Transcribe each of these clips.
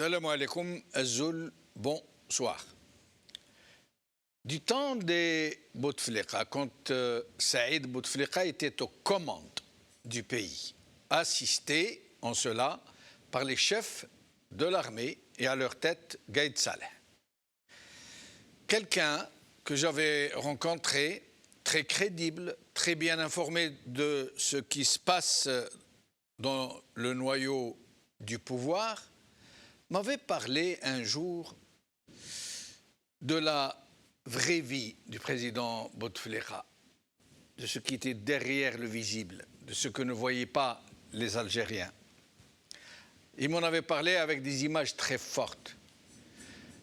Salam alaikum, Azul, bonsoir. Du temps des Bouteflika, quand Saïd Bouteflika était aux commandes du pays, assisté en cela par les chefs de l'armée et à leur tête Gaïd Saleh. Quelqu'un que j'avais rencontré, très crédible, très bien informé de ce qui se passe dans le noyau du pouvoir, m'avait parlé un jour de la vraie vie du président Bouteflika, de ce qui était derrière le visible, de ce que ne voyaient pas les Algériens. Il m'en avait parlé avec des images très fortes.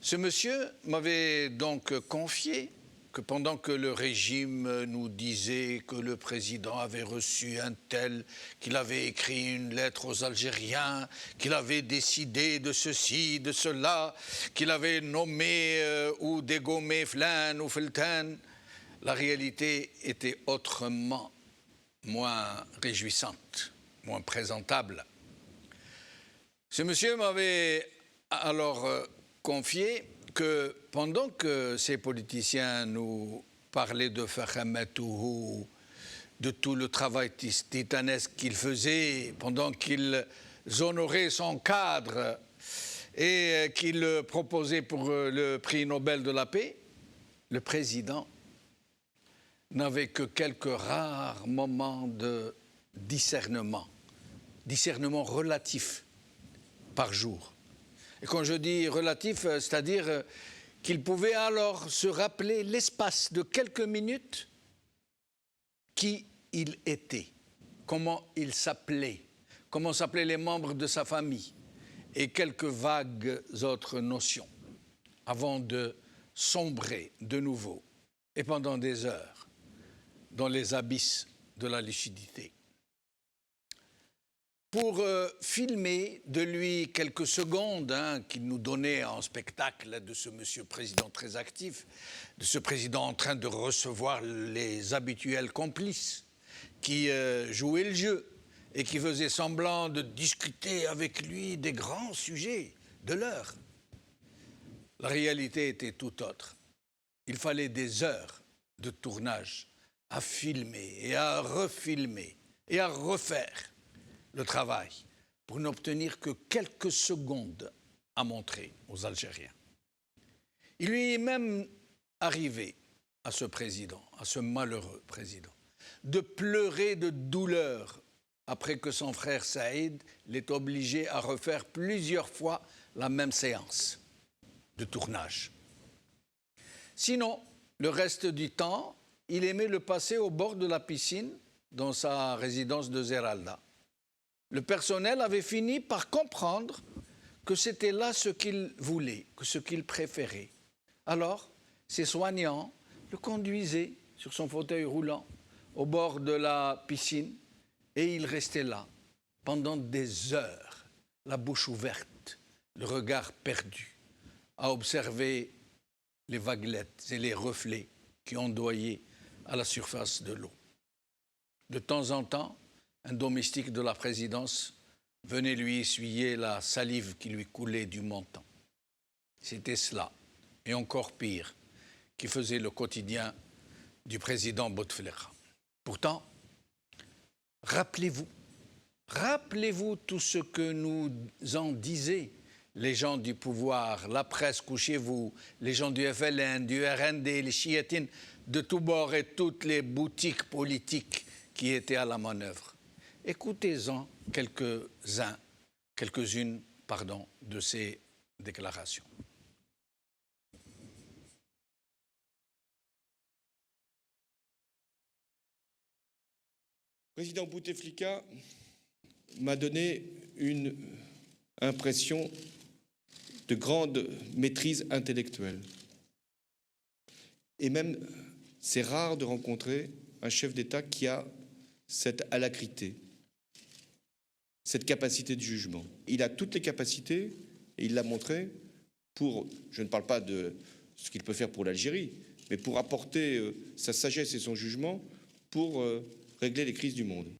Ce monsieur m'avait donc confié que pendant que le régime nous disait que le président avait reçu un tel, qu'il avait écrit une lettre aux Algériens, qu'il avait décidé de ceci, de cela, qu'il avait nommé ou dégommé Flan ou Feltan, la réalité était autrement, moins réjouissante, moins présentable. Ce monsieur m'avait alors confié que pendant que ces politiciens nous parlaient de Fakhamatouhou, de tout le travail titanesque qu'il faisait, pendant qu'ils honoraient son cadre et qu'ils proposaient pour le prix Nobel de la paix, le président n'avait que quelques rares moments de discernement relatif par jour. Et quand je dis relatif, c'est-à-dire qu'il pouvait alors se rappeler l'espace de quelques minutes qui il était, comment il s'appelait, comment s'appelaient les membres de sa famille et quelques vagues autres notions avant de sombrer de nouveau et pendant des heures dans les abysses de la lucidité. Pour filmer de lui quelques secondes qu'il nous donnait en spectacle de ce monsieur président très actif, de ce président en train de recevoir les habituels complices qui jouaient le jeu et qui faisaient semblant de discuter avec lui des grands sujets de l'heure. La réalité était tout autre. Il fallait des heures de tournage à filmer et à refilmer et à refaire le travail pour n'obtenir que quelques secondes à montrer aux Algériens. Il lui est même arrivé à ce président, à ce malheureux président, de pleurer de douleur après que son frère Saïd l'ait obligé à refaire plusieurs fois la même séance de tournage. Sinon, le reste du temps, il aimait le passer au bord de la piscine dans sa résidence de Zeralda. Le personnel avait fini par comprendre que c'était là ce qu'il voulait, que ce qu'il préférait. Alors, ses soignants le conduisaient sur son fauteuil roulant au bord de la piscine et il restait là pendant des heures, la bouche ouverte, le regard perdu, à observer les vaguelettes et les reflets qui ondoyaient à la surface de l'eau. De temps en temps, un domestique de la présidence venait lui essuyer la salive qui lui coulait du menton. C'était cela, et encore pire, qui faisait le quotidien du président Bouteflika. Pourtant, rappelez-vous tout ce que nous en disaient les gens du pouvoir, la presse, couchez-vous, les gens du FLN, du RND, les chiétines, de tous bords et toutes les boutiques politiques qui étaient à la manœuvre. Écoutez-en quelques-unes de ces déclarations. Le président Bouteflika m'a donné une impression de grande maîtrise intellectuelle. Et même, c'est rare de rencontrer un chef d'État qui a cette alacrité, cette capacité de jugement. Il a toutes les capacités, et il l'a montré, pour, je ne parle pas de ce qu'il peut faire pour l'Algérie, mais pour apporter sa sagesse et son jugement pour régler les crises du monde.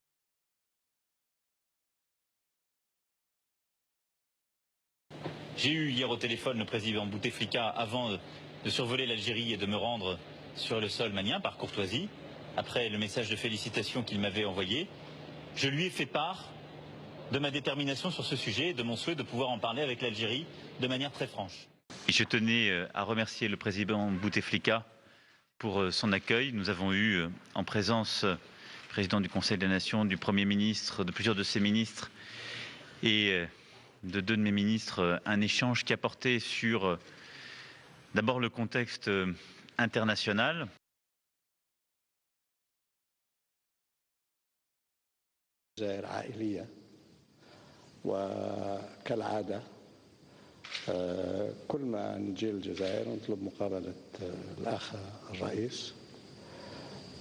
J'ai eu hier au téléphone le président Bouteflika avant de survoler l'Algérie et de me rendre sur le sol malien par courtoisie, après le message de félicitations qu'il m'avait envoyé. Je lui ai fait part de ma détermination sur ce sujet et de mon souhait de pouvoir en parler avec l'Algérie de manière très franche. Et je tenais à remercier le président Bouteflika pour son accueil. Nous avons eu en présence du président du Conseil des Nations, du Premier ministre, de plusieurs de ses ministres et de deux de mes ministres, un échange qui a porté sur d'abord le contexte international. وكالعادة كل ما نجي الجزائر نطلب مقابلة الأخ الرئيس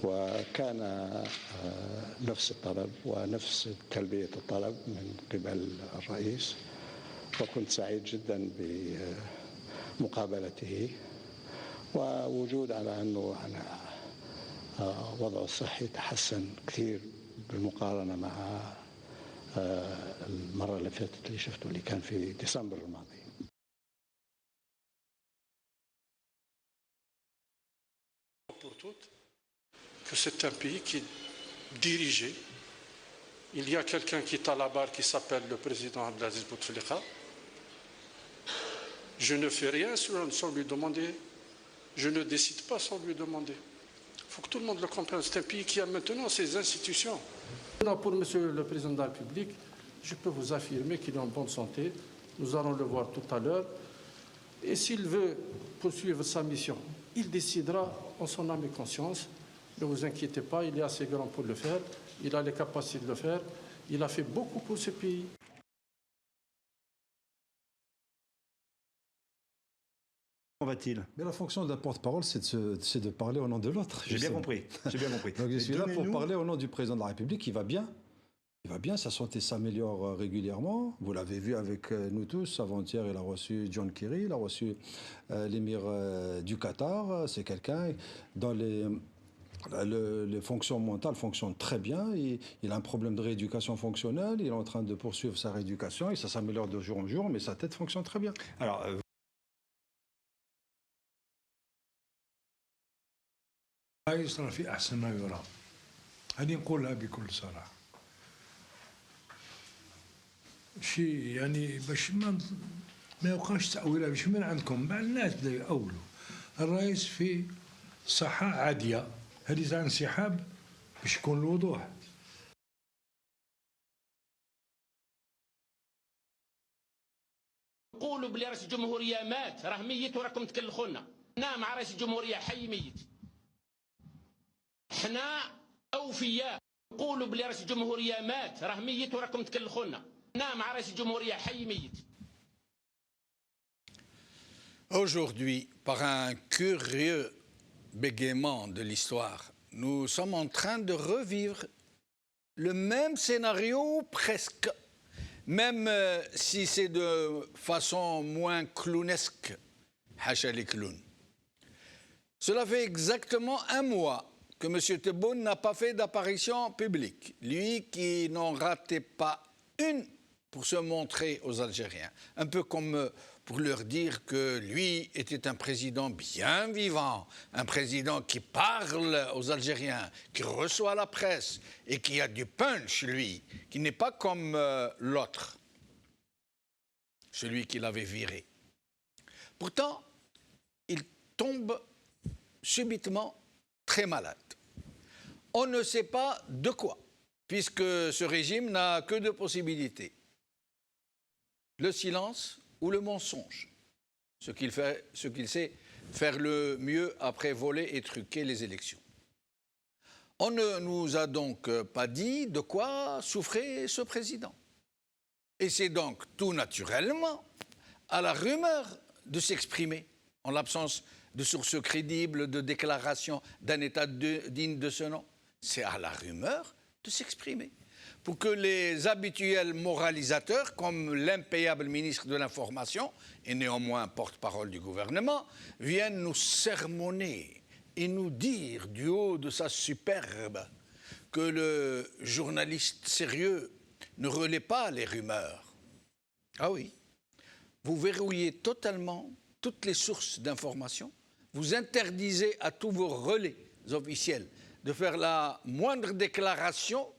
وكان نفس الطلب ونفس تلبية الطلب من قبل الرئيس وكنت سعيد جدا بمقابلته ووجود على أنه وضعه الصحي تحسن كثير بالمقارنة مع المرة اللي فاتت اللي شفته اللي كان في ديسمبر الماضي. Pour toutes, que c'est un pays qui est dirigé. Il y a quelqu'un qui est à la barre qui s'appelle le président Abdelaziz Bouteflika. Je ne fais rien sans lui demander. Je ne décide pas sans lui demander. Il faut que tout le monde le comprenne. C'est un pays qui a maintenant ses institutions. Pour Monsieur le Président de la République, je peux vous affirmer qu'il est en bonne santé. Nous allons le voir tout à l'heure. Et s'il veut poursuivre sa mission, il décidera en son âme et conscience. Ne vous inquiétez pas, il est assez grand pour le faire. Il a les capacités de le faire. Il a fait beaucoup pour ce pays. Va-t-il ? Mais la fonction d'un porte-parole, c'est de parler au nom de l'autre. J'ai bien compris. J'ai bien compris. Donc je suis là pour parler au nom du président de la République. Il va bien. Il va bien. Sa santé s'améliore régulièrement. Vous l'avez vu avec nous tous. Avant-hier, il a reçu John Kerry. Il a reçu l'émir du Qatar. C'est quelqu'un dont les fonctions mentales fonctionnent très bien. Il a un problème de rééducation fonctionnelle. Il est en train de poursuivre sa rééducation et ça s'améliore de jour en jour. Mais sa tête fonctionne très bien. Alors. يصير في أحسن ما يرام هذه نقولها بكل صراحة شيء يعني باش ما يبقاش تأويلها باش من عندكم مع الناس بدأوا يأولوا الرئيس في صحة عادية هذه تاع انسحاب باش يكون الوضوح قولوا بلي رئيس الجمهورية مات راه ميت وراكم تكلخونا حنا مع رئيس الجمهورية حي ميت حنا أوفياء قولوا بلي رئيس الجمهورية مات راه ميت وراكم تكلخونا حنا مع رئيس الجمهورية حي ميت. Aujourd'hui, par un curieux bégaiement de l'histoire, nous sommes en train de revivre le même scénario presque, même si c'est de façon moins clownesque. Hacha les clowns. Cela fait exactement un mois que M. Tebboune n'a pas fait d'apparition publique. Lui qui n'en ratait pas une pour se montrer aux Algériens. Un peu comme pour leur dire que lui était un président bien vivant, un président qui parle aux Algériens, qui reçoit la presse et qui a du punch, lui, qui n'est pas comme l'autre, celui qui l'avait viré. Pourtant, il tombe subitement très malade. On ne sait pas de quoi, puisque ce régime n'a que deux possibilités. Le silence ou le mensonge, ce qu'il sait faire le mieux après voler et truquer les élections. On ne nous a donc pas dit de quoi souffrait ce président. Et c'est donc tout naturellement à la rumeur de s'exprimer, en l'absence de sources crédibles, de déclaration d'un État digne de ce nom. C'est à la rumeur de s'exprimer. Pour que les habituels moralisateurs, comme l'impayable ministre de l'Information, et néanmoins porte-parole du gouvernement, viennent nous sermonner et nous dire du haut de sa superbe que le journaliste sérieux ne relaie pas les rumeurs. Ah oui. vous verrouillez totalement toutes les sources d'information, vous interdisez à tous vos relais officiels de faire la moindre déclaration,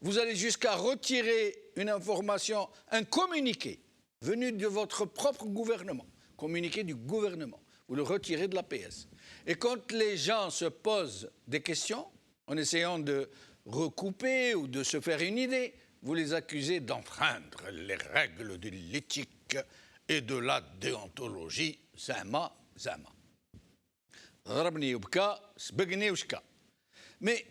vous allez jusqu'à retirer une information, un communiqué venu de votre propre gouvernement, communiqué du gouvernement, vous le retirez de la PS. Et quand les gens se posent des questions, en essayant de recouper ou de se faire une idée, vous les accusez d'enfreindre les règles de l'éthique et de la déontologie. Zama, zama. Mais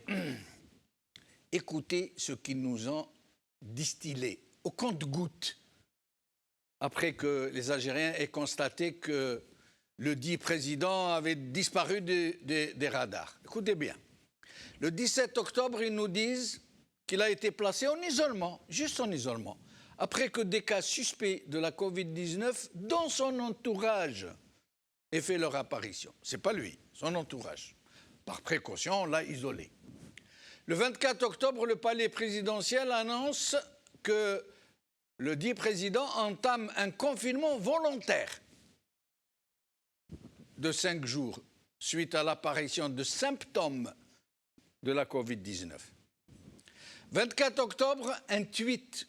écoutez ce qu'ils nous ont distillé au compte-gouttes après que les Algériens aient constaté que le dit président avait disparu des radars. Écoutez bien. Le 17 octobre, ils nous disent qu'il a été placé en isolement, juste en isolement, après que des cas suspects de la Covid-19 dans son entourage aient fait leur apparition. Ce n'est pas lui, son entourage. Par précaution, on l'a isolé. Le 24 octobre, le palais présidentiel annonce que le dit président entame un confinement volontaire de 5 jours suite à l'apparition de symptômes de la Covid-19. 24 octobre, un tweet,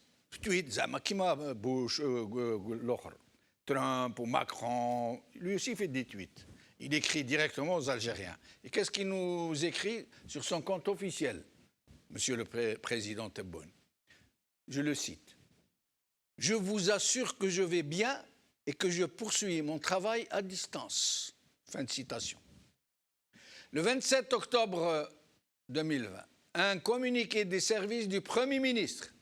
Trump ou Macron, lui aussi fait des tweets. Il écrit directement aux Algériens. Et qu'est-ce qu'il nous écrit sur son compte officiel, Monsieur le Président Tebboune? Je le cite. « Je vous assure que je vais bien et que je poursuis mon travail à distance. » Fin de citation. Le 27 octobre 2020, un communiqué des services du Premier ministre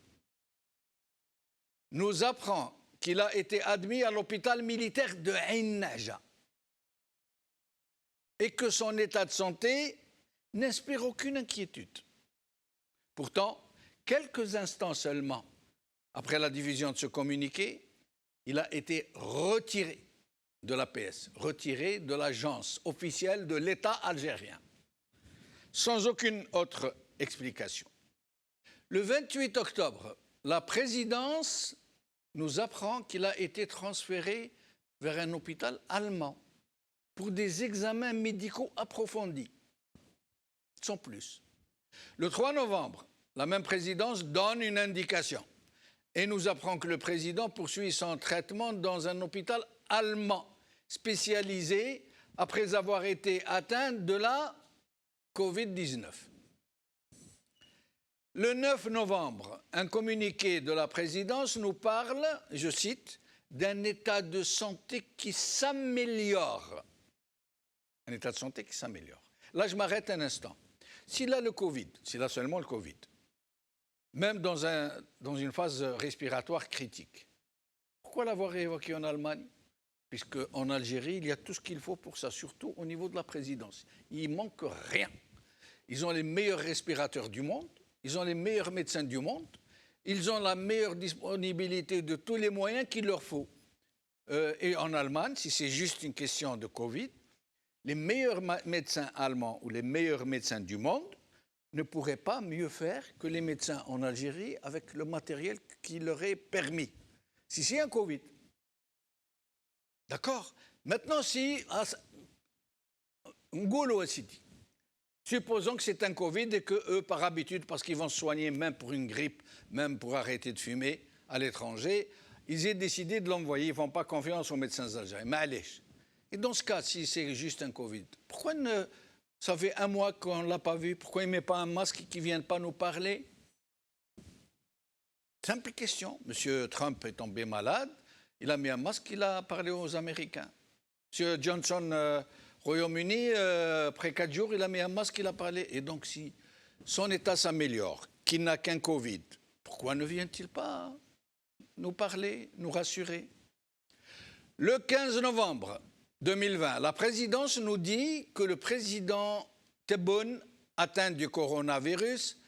nous apprend qu'il a été admis à l'hôpital militaire de Ain Naja et que son état de santé n'inspire aucune inquiétude. Pourtant, quelques instants seulement après la diffusion de ce communiqué, il a été retiré de l'APS, retiré de l'agence officielle de l'État algérien, sans aucune autre explication. Le 28 octobre, la présidence nous apprend qu'il a été transféré vers un hôpital allemand pour des examens médicaux approfondis, sans plus. Le 3 novembre, la même présidence donne une indication et nous apprend que le président poursuit son traitement dans un hôpital allemand spécialisé après avoir été atteint de la Covid-19. Le 9 novembre, un communiqué de la présidence nous parle, je cite, d'un état de santé qui s'améliore. Un état de santé qui s'améliore. Là, je m'arrête un instant. S'il a le Covid, s'il a seulement le Covid, même dans une phase respiratoire critique, pourquoi l'avoir évoqué en Allemagne? Puisqu'en Algérie, il y a tout ce qu'il faut pour ça, surtout au niveau de la présidence. Il ne manque rien. Ils ont les meilleurs respirateurs du monde, ils ont les meilleurs médecins du monde, ils ont la meilleure disponibilité de tous les moyens qu'il leur faut. Et en Allemagne, si c'est juste une question de Covid, les meilleurs médecins allemands ou les meilleurs médecins du monde ne pourraient pas mieux faire que les médecins en Algérie avec le matériel qui leur est permis. Si c'est un Covid. D'accord? Maintenant, si... Supposons que c'est un Covid et qu'eux, par habitude, parce qu'ils vont se soigner même pour une grippe, même pour arrêter de fumer à l'étranger, ils aient décidé de l'envoyer. Ils ne font pas confiance aux médecins algériens. Mais allez. Et dans ce cas, si c'est juste un Covid, pourquoi ça fait un mois qu'on ne l'a pas vu? Pourquoi il ne met pas un masque et qu'il ne vienne pas nous parler? Simple question. M. Trump est tombé malade. Il a mis un masque, il a parlé aux Américains. M. Johnson, Royaume-Uni, après 4 jours, il a mis un masque, il a parlé. Et donc, si son état s'améliore, qu'il n'a qu'un Covid, pourquoi ne vient-il pas nous parler, nous rassurer? Le 15 novembre 2020, la présidence nous dit que le président Tebboune, atteint du coronavirus,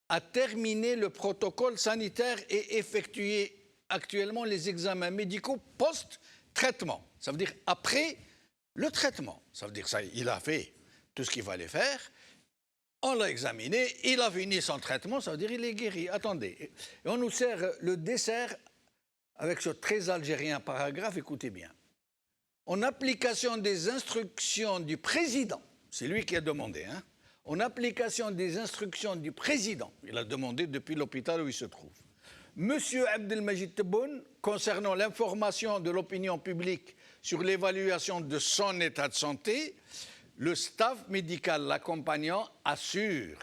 a terminé le protocole sanitaire et effectué actuellement les examens médicaux post-traitement. Ça veut dire après le traitement. Ça veut dire ça, il a fait tout ce qu'il fallait faire, on l'a examiné, il a fini son traitement, ça veut dire il est guéri. Attendez, et on nous sert le dessert avec ce très algérien paragraphe, écoutez bien. En application des instructions du président, c'est lui qui a demandé, hein, en application des instructions du président, il a demandé depuis l'hôpital où il se trouve, Monsieur Abdelmajid Tebboune, concernant l'information de l'opinion publique sur l'évaluation de son état de santé, le staff médical l'accompagnant assure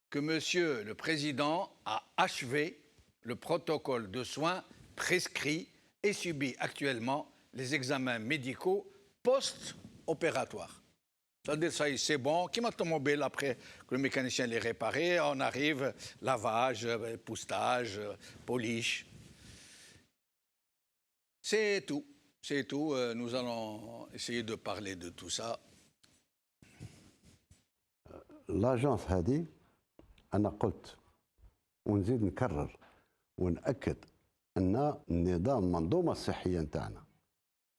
que Monsieur le Président a achevé le protocole de soins prescrit et subit actuellement les examens médicaux post-opératoires. C'est-à-dire, ça, c'est bon. Qui m'a automobile après que le mécanicien l'ait réparé, on arrive, lavage, époussetage, polish. C'est tout. C'est tout. Nous allons essayer de parler de tout ça. لاجونس هذه أنا قلت ونزيد نكرر ونأكد أن النظام المنظومة الصحية نتاعنا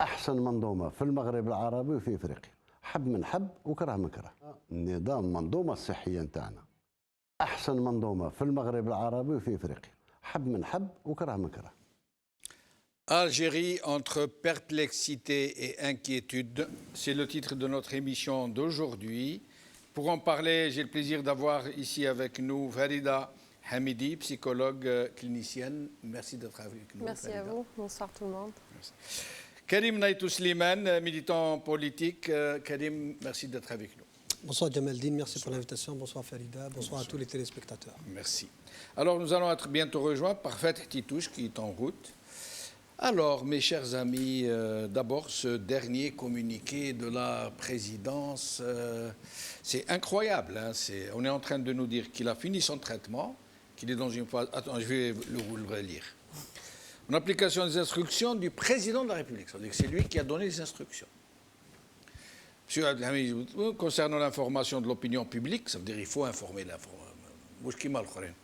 أحسن منظومة في المغرب العربي وفي إفريقيا حب من حب وكره من كره النظام المنظومة الصحية نتاعنا أحسن منظومة في المغرب العربي وفي إفريقيا حب من حب وكره من كره Algérie entre perplexité et inquiétude, c'est le titre de notre émission d'aujourd'hui. Pour en parler, j'ai le plaisir d'avoir ici avec nous Farida Hamidi, psychologue clinicienne. Merci d'être avec nous. Merci Farida. à vous. Bonsoir tout le monde. Merci. Karim Naïtou Slimane, militant politique. Karim, merci d'être avec nous. Bonsoir Jamaldine, merci pour l'invitation. Bonsoir Farida, bonsoir à tous les téléspectateurs. Merci. Alors nous allons être bientôt rejoints par Fatih Titouche qui est en route. Alors, mes chers amis, d'abord, ce dernier communiqué de la présidence, c'est incroyable. Hein, on est en train de nous dire qu'il a fini son traitement, qu'il est dans une phase... Attends, je vais vous le relire. En application des instructions du président de la République, c'est-à-dire que c'est lui qui a donné les instructions. Monsieur Abdelhamid, concernant l'information de l'opinion publique, ça veut dire qu'il faut informer l'information.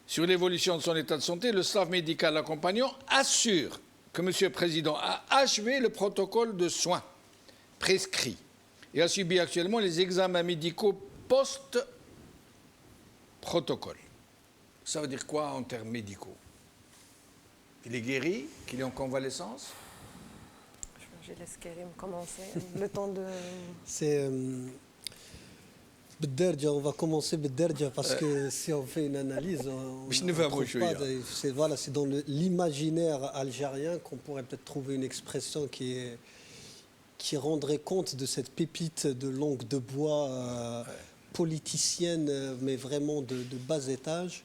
Sur l'évolution de son état de santé, le staff médical accompagnant assure que M. le Président a achevé le protocole de soins prescrit et a subi actuellement les examens médicaux post-protocole. Ça veut dire quoi en termes médicaux? Qu'il est guéri? Qu'il est en convalescence? Je laisse Karim commencer. Le temps de... C'est... on va commencer Bederja parce que si on fait une analyse, c'est dans l'imaginaire algérien qu'on pourrait peut-être trouver une expression qui rendrait compte de cette pépite de langue de bois politicienne, mais vraiment de bas étage.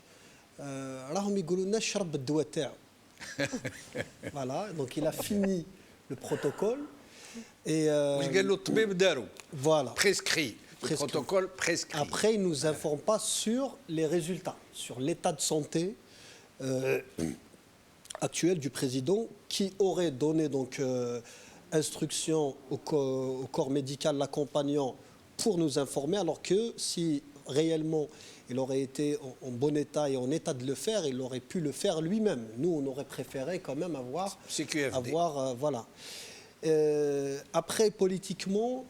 Voilà, donc il a fini le protocole et voilà. Prescrit. Le protocole prescrit. Après, il ne nous informe pas sur les résultats, sur l'état de santé actuel du président qui aurait donné donc instruction au corps médical l'accompagnant pour nous informer, alors que si réellement il aurait été en bon état et en état de le faire, il aurait pu le faire lui-même. Nous, on aurait préféré quand même avoir voilà. Après, politiquement,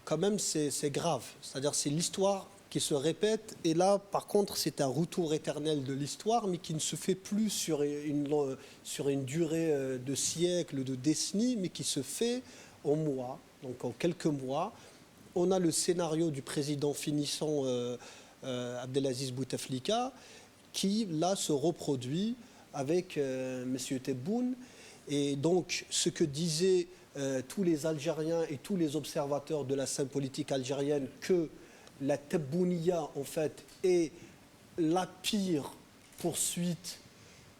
quand même, c'est grave. C'est-à-dire, c'est l'histoire qui se répète. Et là, par contre, c'est un retour éternel de l'histoire, mais qui ne se fait plus sur une durée de siècles, de décennies, mais qui se fait en mois, donc en quelques mois. On a le scénario du président finissant, Abdelaziz Bouteflika, qui, là, se reproduit avec M. Tebboune. Et donc, ce que disaient tous les Algériens et tous les observateurs de la scène politique algérienne, que la Tebbounia, en fait, est la pire poursuite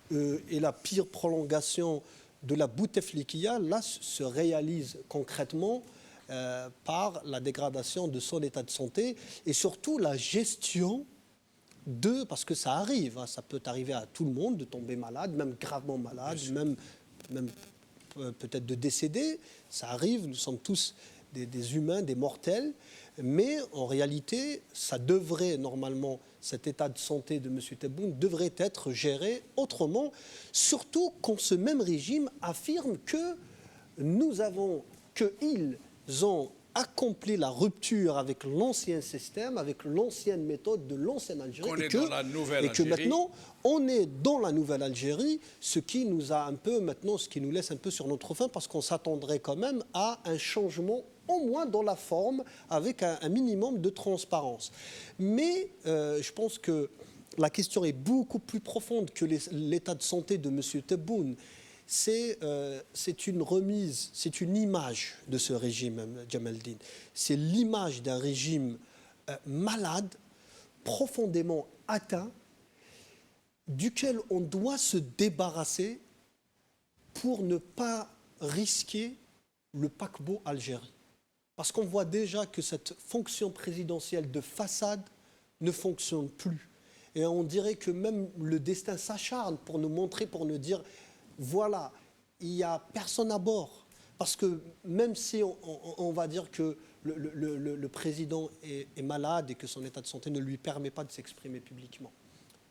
et la pire prolongation de la Bouteflikia, là, se réalise concrètement par la dégradation de son état de santé et surtout la gestion parce que ça arrive, hein, ça peut arriver à tout le monde de tomber malade, même gravement malade, même peut-être de décéder, ça arrive, nous sommes tous des humains, des mortels, mais en réalité, ça devrait normalement, cet état de santé de M. Tebboune devrait être géré autrement, surtout quand ce même régime affirme qu'ils ont accompli la rupture avec l'ancien système, avec l'ancienne méthode de l'ancienne Algérie. Qu'on est dans la nouvelle et que Algérie. maintenant, on est dans la nouvelle Algérie, ce qui nous a un peu maintenant, ce qui nous laisse un peu sur notre faim, parce qu'on s'attendrait quand même à un changement, au moins dans la forme, avec un minimum de transparence. Mais je pense que la question est beaucoup plus profonde que l'état de santé de M. Tebboune. C'est une remise, c'est une image de ce régime, Jamaldine. C'est l'image d'un régime malade, profondément atteint, duquel on doit se débarrasser pour ne pas risquer le paquebot Algérie. Parce qu'on voit déjà que cette fonction présidentielle de façade ne fonctionne plus. Et on dirait que même le destin s'acharne pour nous montrer, pour nous dire, voilà, il n'y a personne à bord. Parce que même si on va dire que le président est malade et que son état de santé ne lui permet pas de s'exprimer publiquement,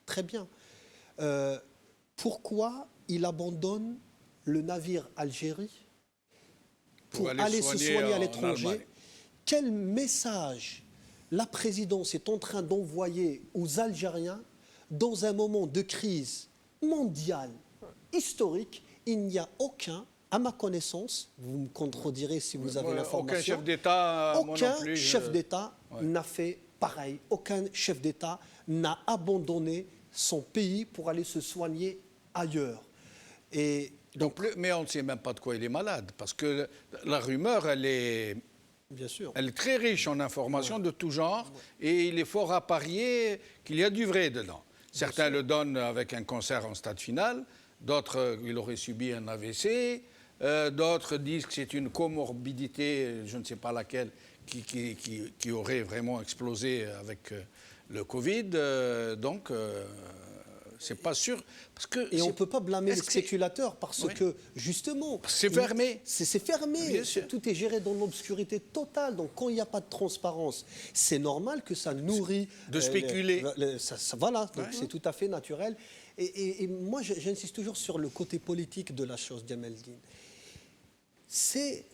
très bien. Pourquoi il abandonne le navire Algérie pour aller se soigner à l'étranger? Quel message la présidence est en train d'envoyer aux Algériens dans un moment de crise mondiale, historique? Il n'y a aucun, à ma connaissance, vous me contredirez si vous avez l'information, aucun chef d'État, aucun chef d'État n'a fait pareil. Aucun chef d'État n'a abandonné son pays pour aller se soigner ailleurs. Et donc, mais on ne sait même pas de quoi il est malade, parce que la rumeur, elle est... Bien sûr. Elle est très riche en informations de tout genre, et il est fort à parier qu'il y a du vrai dedans. Certains le donnent avec un cancer en stade final, d'autres, il aurait subi un AVC, d'autres disent que c'est une comorbidité, je ne sais pas laquelle, qui aurait vraiment explosé avec le Covid. Donc, c'est pas sûr. Parce que et on ne peut pas blâmer les spéculateurs parce que, justement... C'est fermé. C'est fermé. Tout est géré dans l'obscurité totale. Donc, quand il n'y a pas de transparence, c'est normal que ça nourrit... De spéculer. Voilà, c'est tout à fait naturel. Et moi, j'insiste toujours sur le côté politique de la chose, Jamaldine. C'est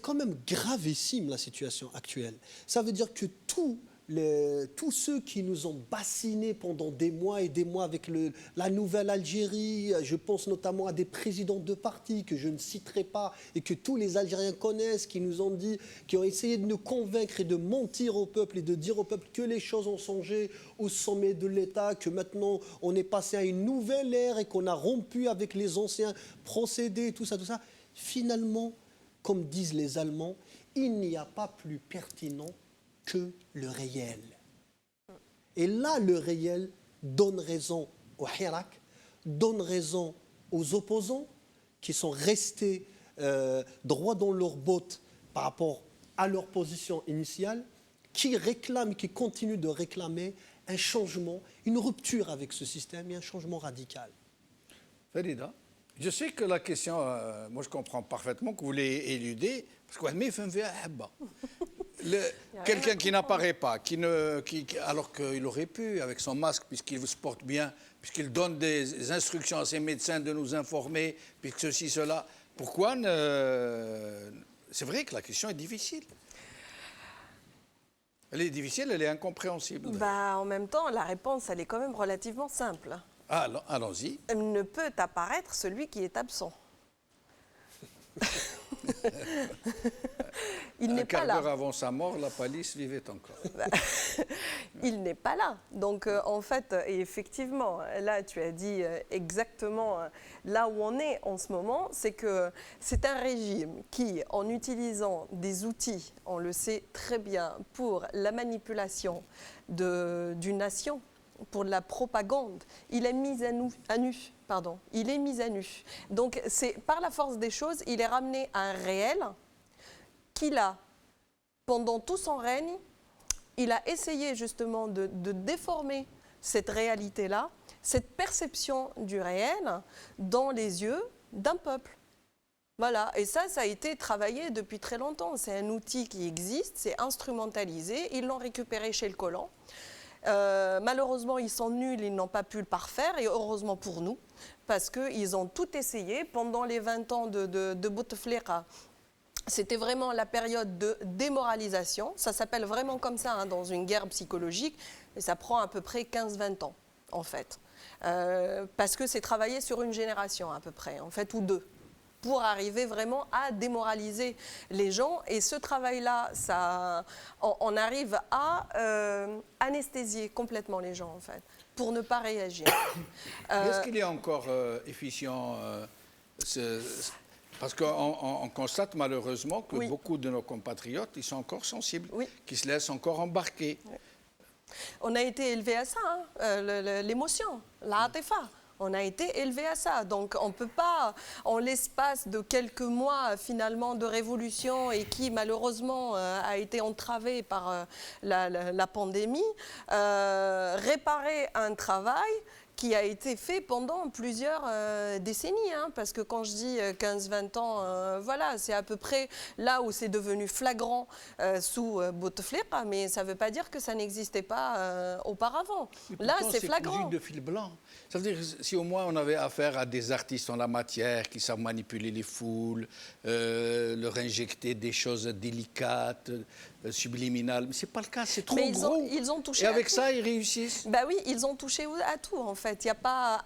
quand même gravissime, la situation actuelle. Ça veut dire que tous ceux qui nous ont bassinés pendant des mois et des mois avec la nouvelle Algérie, je pense notamment à des présidents de partis que je ne citerai pas et que tous les Algériens connaissent, qui nous ont dit, qui ont essayé de nous convaincre et de mentir au peuple et de dire au peuple que les choses ont changé au sommet de l'État, que maintenant on est passé à une nouvelle ère et qu'on a rompu avec les anciens procédés, tout ça, tout ça. Finalement, comme disent les Allemands, il n'y a pas plus pertinent que le réel. Et là, le réel donne raison au Hirak, donne raison aux opposants qui sont restés droits dans leurs bottes par rapport à leur position initiale, qui réclament, qui continuent de réclamer un changement, une rupture avec ce système et un changement radical. Farida, je sais que la question, moi je comprends parfaitement que vous l'ayez éludée, parce que quelqu'un qui n'apparaît pas, alors qu'il aurait pu, avec son masque, puisqu'il se porte bien, puisqu'il donne des instructions à ses médecins de nous informer, puisque ceci, cela, pourquoi c'est vrai que la question est difficile. Elle est difficile, elle est incompréhensible. En même temps, la réponse, elle est quand même relativement simple. Ah, allons-y. Ne peut apparaître celui qui est absent. Il n'est pas là. Un quart d'heure avant sa mort, la palisse vivait encore. Il n'est pas là. Donc, en fait, et effectivement, là, tu as dit exactement là où on est en ce moment, c'est que c'est un régime qui, en utilisant des outils, on le sait très bien, pour la manipulation d'une nation, pour la propagande, il est mis à nu. Il est mis à nu. Donc, c'est par la force des choses, il est ramené à un réel qu'il a, pendant tout son règne, il a essayé justement de déformer cette réalité-là, cette perception du réel dans les yeux d'un peuple. Voilà, et ça a été travaillé depuis très longtemps. C'est un outil qui existe, c'est instrumentalisé, ils l'ont récupéré chez le colon. Malheureusement, ils sont nuls, ils n'ont pas pu le parfaire, et heureusement pour nous, parce qu'ils ont tout essayé pendant les 20 ans de Bouteflika. c'était vraiment la période de démoralisation. Ça s'appelle vraiment comme ça, hein, dans une guerre psychologique. Et ça prend à peu près 15-20 ans, en fait. Parce que c'est travaillé sur une génération, à peu près, en fait, ou deux, pour arriver vraiment à démoraliser les gens. Et ce travail-là, on arrive à anesthésier complètement les gens, en fait, pour ne pas réagir. Est-ce qu'il est encore efficient parce qu'on constate malheureusement que beaucoup de nos compatriotes, ils sont encore sensibles, qui se laissent encore embarquer. Oui. On a été élevé à ça, hein, l'émotion, la atifa. On a été élevé à ça. Donc on ne peut pas, en l'espace de quelques mois finalement de révolution et qui malheureusement a été entravé par la pandémie, réparer un travail qui a été fait pendant plusieurs décennies. Hein, parce que quand je dis 15-20 ans, voilà, c'est à peu près là où c'est devenu flagrant sous Bouteflika, mais ça ne veut pas dire que ça n'existait pas auparavant. Là, c'est flagrant. De fil blanc. Ça veut dire si au moins on avait affaire à des artistes en la matière qui savent manipuler les foules, leur injecter des choses délicates, subliminales. Mais ce n'est pas le cas, c'est trop gros. Ils ont touché et avec à tout. ça, ils réussissent. Ben oui, ils ont touché à tout en fait. Il n'y a pas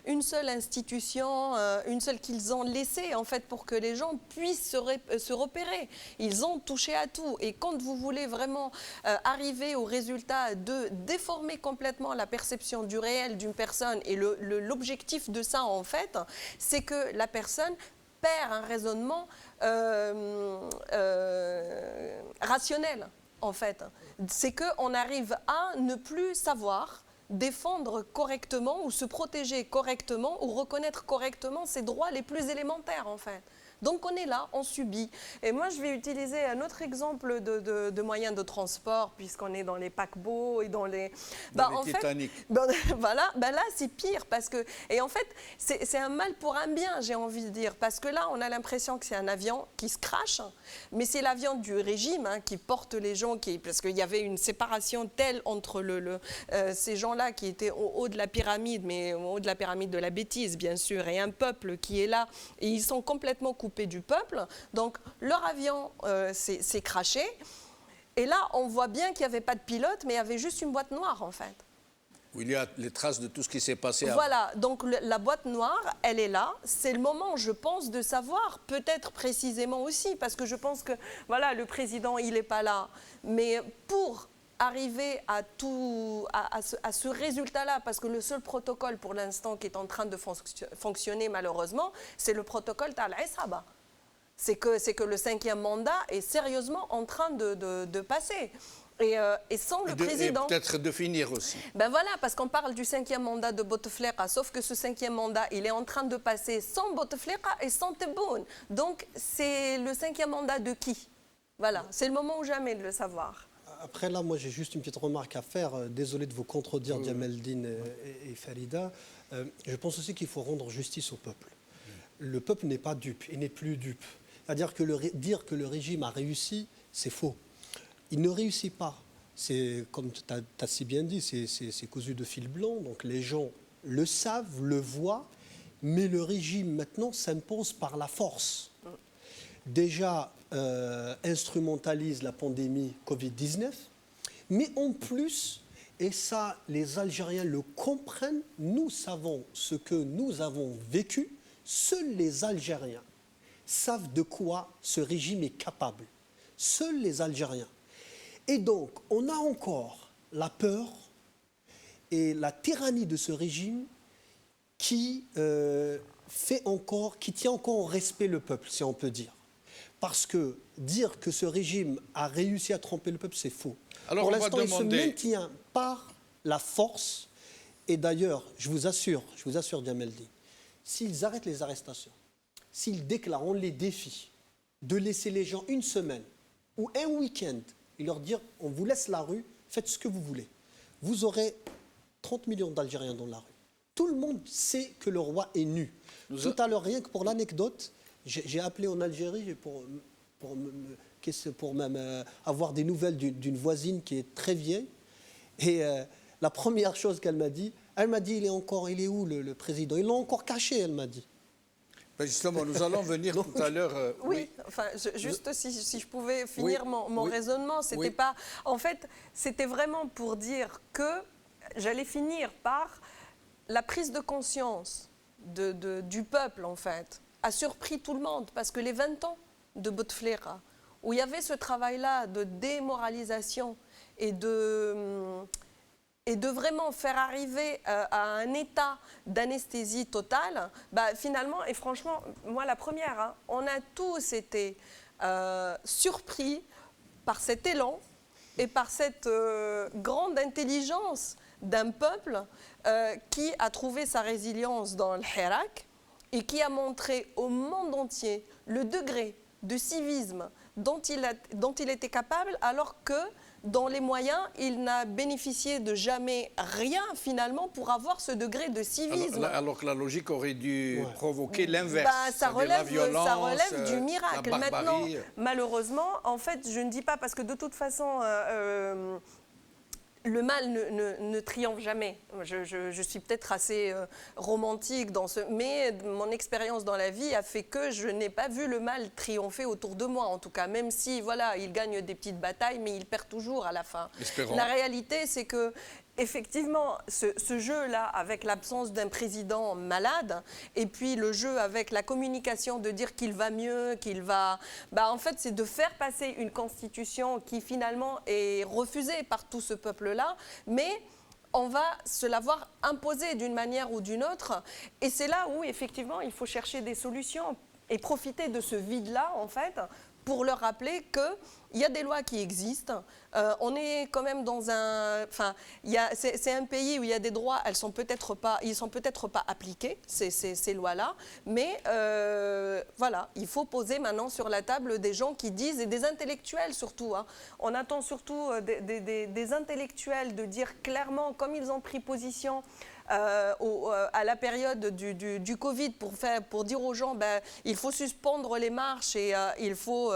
une seule institution, une seule qu'ils ont laissée en fait pour que les gens puissent se repérer. Ils ont touché à tout. Et quand vous voulez vraiment arriver au résultat de déformer complètement la perception du réel d'une personne, et l'objectif de ça en fait, c'est que la personne perd un raisonnement rationnel en fait. C'est qu'on arrive à ne plus savoir défendre correctement ou se protéger correctement ou reconnaître correctement ses droits les plus élémentaires en fait. Donc on est là, on subit. Et moi je vais utiliser un autre exemple de moyens de transport puisqu'on est dans les paquebots et dans les... Dans les Titanic. Voilà, là c'est pire parce que... Et en fait c'est un mal pour un bien, j'ai envie de dire. Parce que là on a l'impression que c'est un avion qui se crache, mais c'est l'avion du régime hein, qui porte les gens, parce qu'il y avait une séparation telle entre ces gens-là qui étaient au haut de la pyramide, mais au haut de la pyramide de la bêtise bien sûr, et un peuple qui est là, et ils sont complètement coupés du peuple. Donc leur avion s'est crashé et là on voit bien qu'il n'y avait pas de pilote mais il y avait juste une boîte noire en fait. Où il y a les traces de tout ce qui s'est passé avant. Voilà, donc la boîte noire, elle est là. C'est le moment, je pense, de savoir, peut-être précisément aussi, parce que je pense que voilà, le président, il n'est pas là. Mais pour arriver à ce résultat-là, parce que le seul protocole pour l'instant qui est en train de fonctionner malheureusement, c'est le protocole Tal-Isaba. C'est que le 5e mandat est sérieusement en train de passer. Et sans le président... Et peut-être de finir aussi. Ben voilà, parce qu'on parle du 5e mandat de Bouteflika, sauf que ce 5e mandat, il est en train de passer sans Bouteflika et sans Tebboune. Donc c'est le 5e mandat de qui? Voilà, c'est le moment ou jamais de le savoir. Après, là, moi, j'ai juste une petite remarque à faire. Désolé de vous contredire, Djameldine et Farida. Je pense aussi qu'il faut rendre justice au peuple. Le peuple n'est pas dupe, il n'est plus dupe. C'est-à-dire que dire que le régime a réussi, c'est faux. Il ne réussit pas. C'est, comme tu as si bien dit, c'est cousu de fil blanc. Donc les gens le savent, le voient, mais le régime, maintenant, s'impose par la force. Déjà, instrumentalise la pandémie Covid-19, mais en plus, et ça, les Algériens le comprennent, nous savons ce que nous avons vécu, seuls les Algériens savent de quoi ce régime est capable. Seuls les Algériens. Et donc, on a encore la peur et la tyrannie de ce régime qui tient encore au respect le peuple, si on peut dire. Parce que dire que ce régime a réussi à tromper le peuple, c'est faux. Alors, pour l'instant, il se maintient par la force. Et d'ailleurs, je vous assure, Djameldine, s'ils arrêtent les arrestations, s'ils déclarent, on les défie, de laisser les gens une semaine ou un week-end et leur dire, on vous laisse la rue, faites ce que vous voulez. Vous aurez 30 millions d'Algériens dans la rue. Tout le monde sait que le roi est nu. Tout à l'heure, rien que pour l'anecdote, j'ai appelé en Algérie pour avoir des nouvelles d'une voisine qui est très vieille. Et la première chose qu'elle m'a dit, il est où le président? Ils l'ont encore caché, elle m'a dit. Ben justement, nous allons venir tout à l'heure. Oui, enfin, juste si je pouvais finir mon raisonnement, c'était pas. En fait, c'était vraiment pour dire que j'allais finir par la prise de conscience du peuple, en fait, a surpris tout le monde, parce que les 20 ans de Bouteflika, où il y avait ce travail-là de démoralisation et de vraiment faire arriver à un état d'anesthésie totale, bah, finalement, et franchement, moi la première, hein, on a tous été surpris par cet élan et par cette grande intelligence d'un peuple qui a trouvé sa résilience dans le Hirak et qui a montré au monde entier le degré de civisme dont il était capable, alors que dans les moyens, il n'a bénéficié de jamais rien finalement pour avoir ce degré de civisme. Alors que la logique aurait dû provoquer l'inverse. Bah, ça relève du miracle. La maintenant, malheureusement, en fait, je ne dis pas parce que de toute façon, le mal ne triomphe jamais. Je suis peut-être assez romantique dans ce... Mais mon expérience dans la vie a fait que je n'ai pas vu le mal triompher autour de moi, en tout cas. Même si, voilà, il gagne des petites batailles, mais il perd toujours à la fin. Espérons. La réalité, c'est que effectivement, ce jeu-là, avec l'absence d'un président malade, et puis le jeu avec la communication de dire qu'il va mieux, qu'il va... Bah, en fait, c'est de faire passer une constitution qui, finalement, est refusée par tout ce peuple-là, mais on va se l'avoir imposée d'une manière ou d'une autre. Et c'est là où, effectivement, il faut chercher des solutions et profiter de ce vide-là, en fait, pour leur rappeler qu'il y a des lois qui existent. On est quand même dans un... Enfin, c'est un pays où il y a des droits, ils ne sont peut-être pas appliqués, ces lois-là. Mais voilà, il faut poser maintenant sur la table des gens qui disent, et des intellectuels surtout. Hein. On attend surtout des intellectuels de dire clairement, comme ils ont pris position à la période du Covid pour dire aux gens il faut suspendre les marches et il faut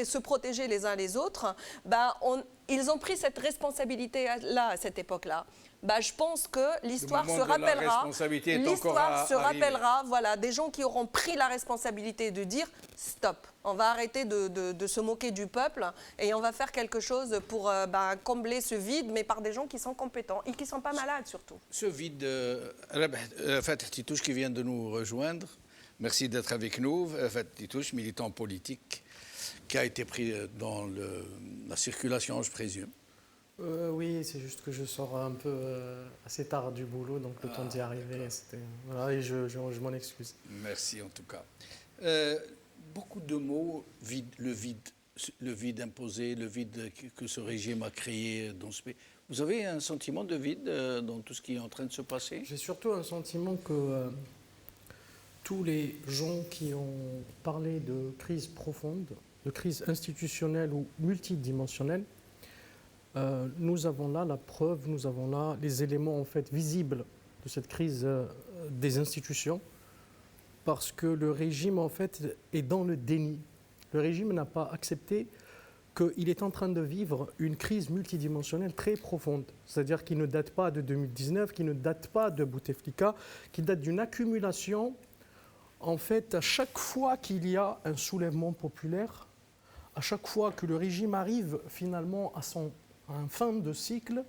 se protéger les uns les autres, ils ont pris cette responsabilité-là à cette époque-là. Je pense que l'histoire se rappellera, voilà, des gens qui auront pris la responsabilité de dire stop, on va arrêter de se moquer du peuple et on va faire quelque chose pour combler ce vide, mais par des gens qui sont compétents et qui ne sont pas malades surtout. Ce vide, Fatih Titouche qui vient de nous rejoindre, merci d'être avec nous. Fatih Titouche, militant politique, qui a été pris dans la circulation, je présume. Oui, c'est juste que je sors un peu assez tard du boulot, donc le temps d'y arriver, voilà, et je m'en excuse. Merci en tout cas. Beaucoup de mots, le vide imposé, le vide que ce régime a créé dans ce pays. Vous avez un sentiment de vide dans tout ce qui est en train de se passer? J'ai surtout un sentiment que tous les gens qui ont parlé de crise profonde, de crise institutionnelle ou multidimensionnelle, nous avons là la preuve, nous avons là les éléments en fait visibles de cette crise des institutions, parce que le régime en fait est dans le déni. Le régime n'a pas accepté qu'il est en train de vivre une crise multidimensionnelle très profonde, c'est-à-dire qui ne date pas de 2019, qui ne date pas de Bouteflika, qui date d'une accumulation. En fait, à chaque fois qu'il y a un soulèvement populaire, à chaque fois que le régime arrive finalement à un fin de cycle,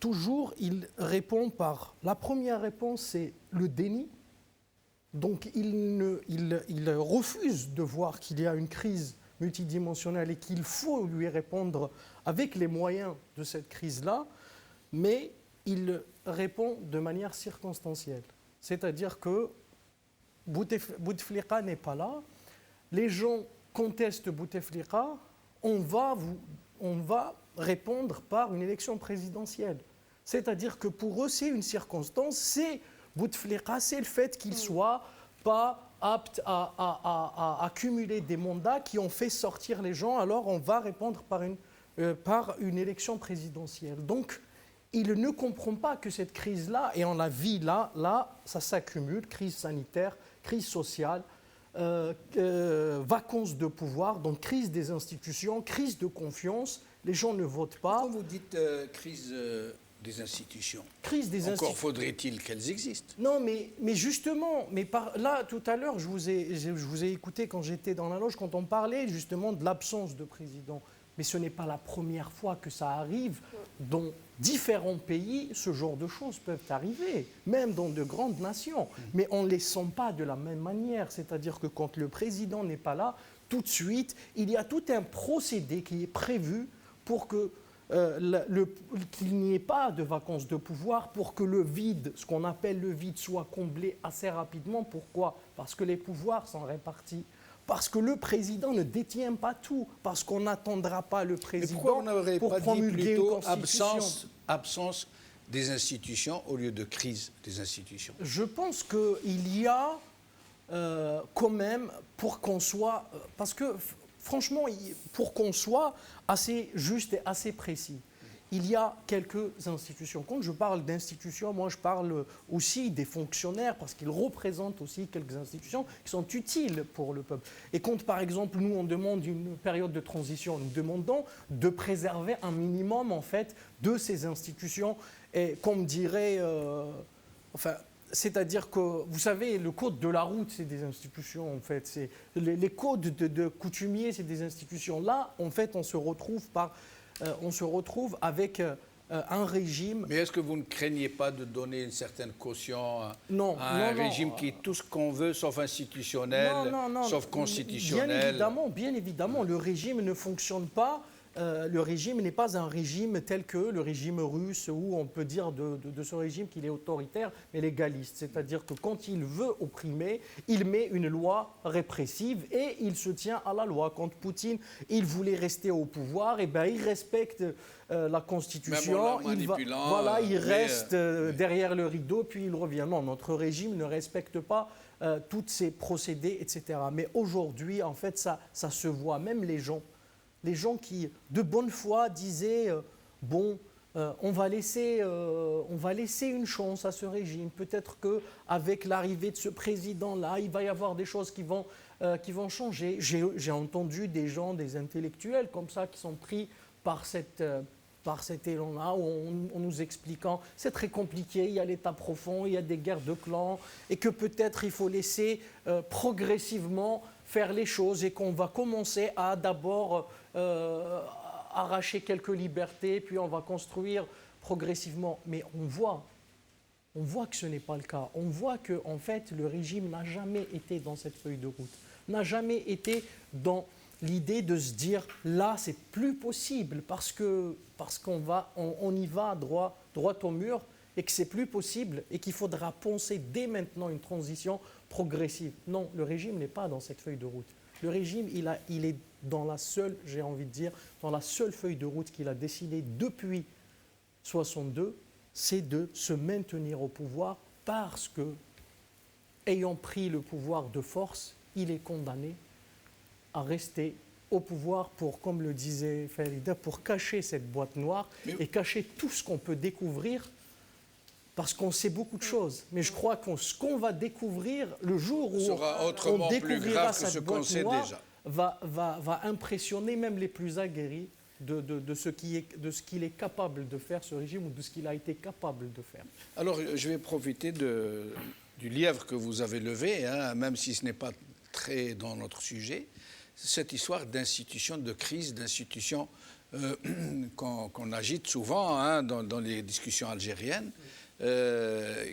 toujours il répond par... La première réponse, c'est le déni. Donc il refuse de voir qu'il y a une crise multidimensionnelle et qu'il faut lui répondre avec les moyens de cette crise-là, mais il répond de manière circonstancielle. C'est-à-dire que Bouteflika n'est pas là, les gens contestent Bouteflika, on va répondre par une élection présidentielle. C'est-à-dire que pour eux, c'est une circonstance, c'est Bouteflika, c'est le fait qu'il ne soit pas apte à accumuler des mandats qui ont fait sortir les gens, alors on va répondre par une élection présidentielle. Donc, il ne comprend pas que cette crise-là, et on la vit là, ça s'accumule, crise sanitaire, crise sociale, vacances de pouvoir, donc crise des institutions, crise de confiance, les gens ne votent pas. Quand vous dites crise des institutions. Crise des institutions. Encore faudrait-il qu'elles existent. Non, mais justement, là, tout à l'heure, je vous ai écouté quand j'étais dans la loge, quand on parlait justement de l'absence de président. Mais ce n'est pas la première fois que ça arrive. Dans différents pays, ce genre de choses peuvent arriver, même dans de grandes nations. Mais on ne les sent pas de la même manière. C'est-à-dire que quand le président n'est pas là, tout de suite, il y a tout un procédé qui est prévu pour que qu'il n'y ait pas de vacances de pouvoir, pour que le vide, ce qu'on appelle le vide, soit comblé assez rapidement. Pourquoi ? Parce que les pouvoirs sont répartis. Parce que le président ne détient pas tout, parce qu'on n'attendra pas le président pourquoi on n'aurait pour pas dit promulguer une plutôt constitution. absence des institutions au lieu de crise des institutions? Je pense qu'il y a quand même, pour qu'on soit... Parce que franchement, pour qu'on soit assez juste et assez précis, il y a quelques institutions. Quand je parle d'institutions, moi je parle aussi des fonctionnaires parce qu'ils représentent aussi quelques institutions qui sont utiles pour le peuple. Et quand par exemple nous on demande une période de transition, nous demandons de préserver un minimum en fait de ces institutions. Et comme dirait, c'est-à-dire que vous savez le code de la route c'est des institutions en fait. C'est les codes de coutumiers c'est des institutions. Là en fait on se retrouve avec un régime... Mais est-ce que vous ne craignez pas de donner une certaine caution à un régime qui est tout ce qu'on veut, sauf institutionnel, sauf constitutionnel? Bien évidemment, le régime ne fonctionne pas. Le régime n'est pas un régime tel que le régime russe, où on peut dire de ce régime qu'il est autoritaire mais légaliste. C'est-à-dire que quand il veut opprimer, il met une loi répressive et il se tient à la loi. Quand Poutine, il voulait rester au pouvoir, et il respecte la Constitution, il reste derrière le rideau, puis il revient. Non, notre régime ne respecte pas tous ces procédés, etc. Mais aujourd'hui, en fait, ça se voit. Même les gens qui, de bonne foi, disaient on va laisser une chance à ce régime. Peut-être qu'avec l'arrivée de ce président-là, il va y avoir des choses qui vont changer. J'ai entendu des gens, des intellectuels comme ça, qui sont pris par cet élan-là, en nous expliquant c'est très compliqué, il y a l'État profond, il y a des guerres de clans, et que peut-être il faut laisser progressivement faire les choses et qu'on va commencer à d'abord arracher quelques libertés, puis on va construire progressivement. Mais on voit que ce n'est pas le cas. On voit que en fait, le régime n'a jamais été dans cette feuille de route, n'a jamais été dans l'idée de se dire là, c'est plus possible parce qu'on y va droit au mur et que c'est plus possible et qu'il faudra penser dès maintenant une transition progressive. Non, le régime n'est pas dans cette feuille de route. Le régime, il est dans la seule, j'ai envie de dire, dans la seule feuille de route qu'il a dessinée depuis 1962, c'est de se maintenir au pouvoir parce que, ayant pris le pouvoir de force, il est condamné à rester au pouvoir pour, comme le disait Farida, pour cacher cette boîte noire et cacher tout ce qu'on peut découvrir. Parce qu'on sait beaucoup de choses, mais je crois que ce qu'on va découvrir le jour où on découvrira cette boîte noire va impressionner même les plus aguerris de ce qu'il est capable de faire, ce régime, ou de ce qu'il a été capable de faire. Alors, je vais profiter du lièvre que vous avez levé, même si ce n'est pas très dans notre sujet, cette histoire d'institutions de crise, d'institutions qu'on agite souvent dans les discussions algériennes.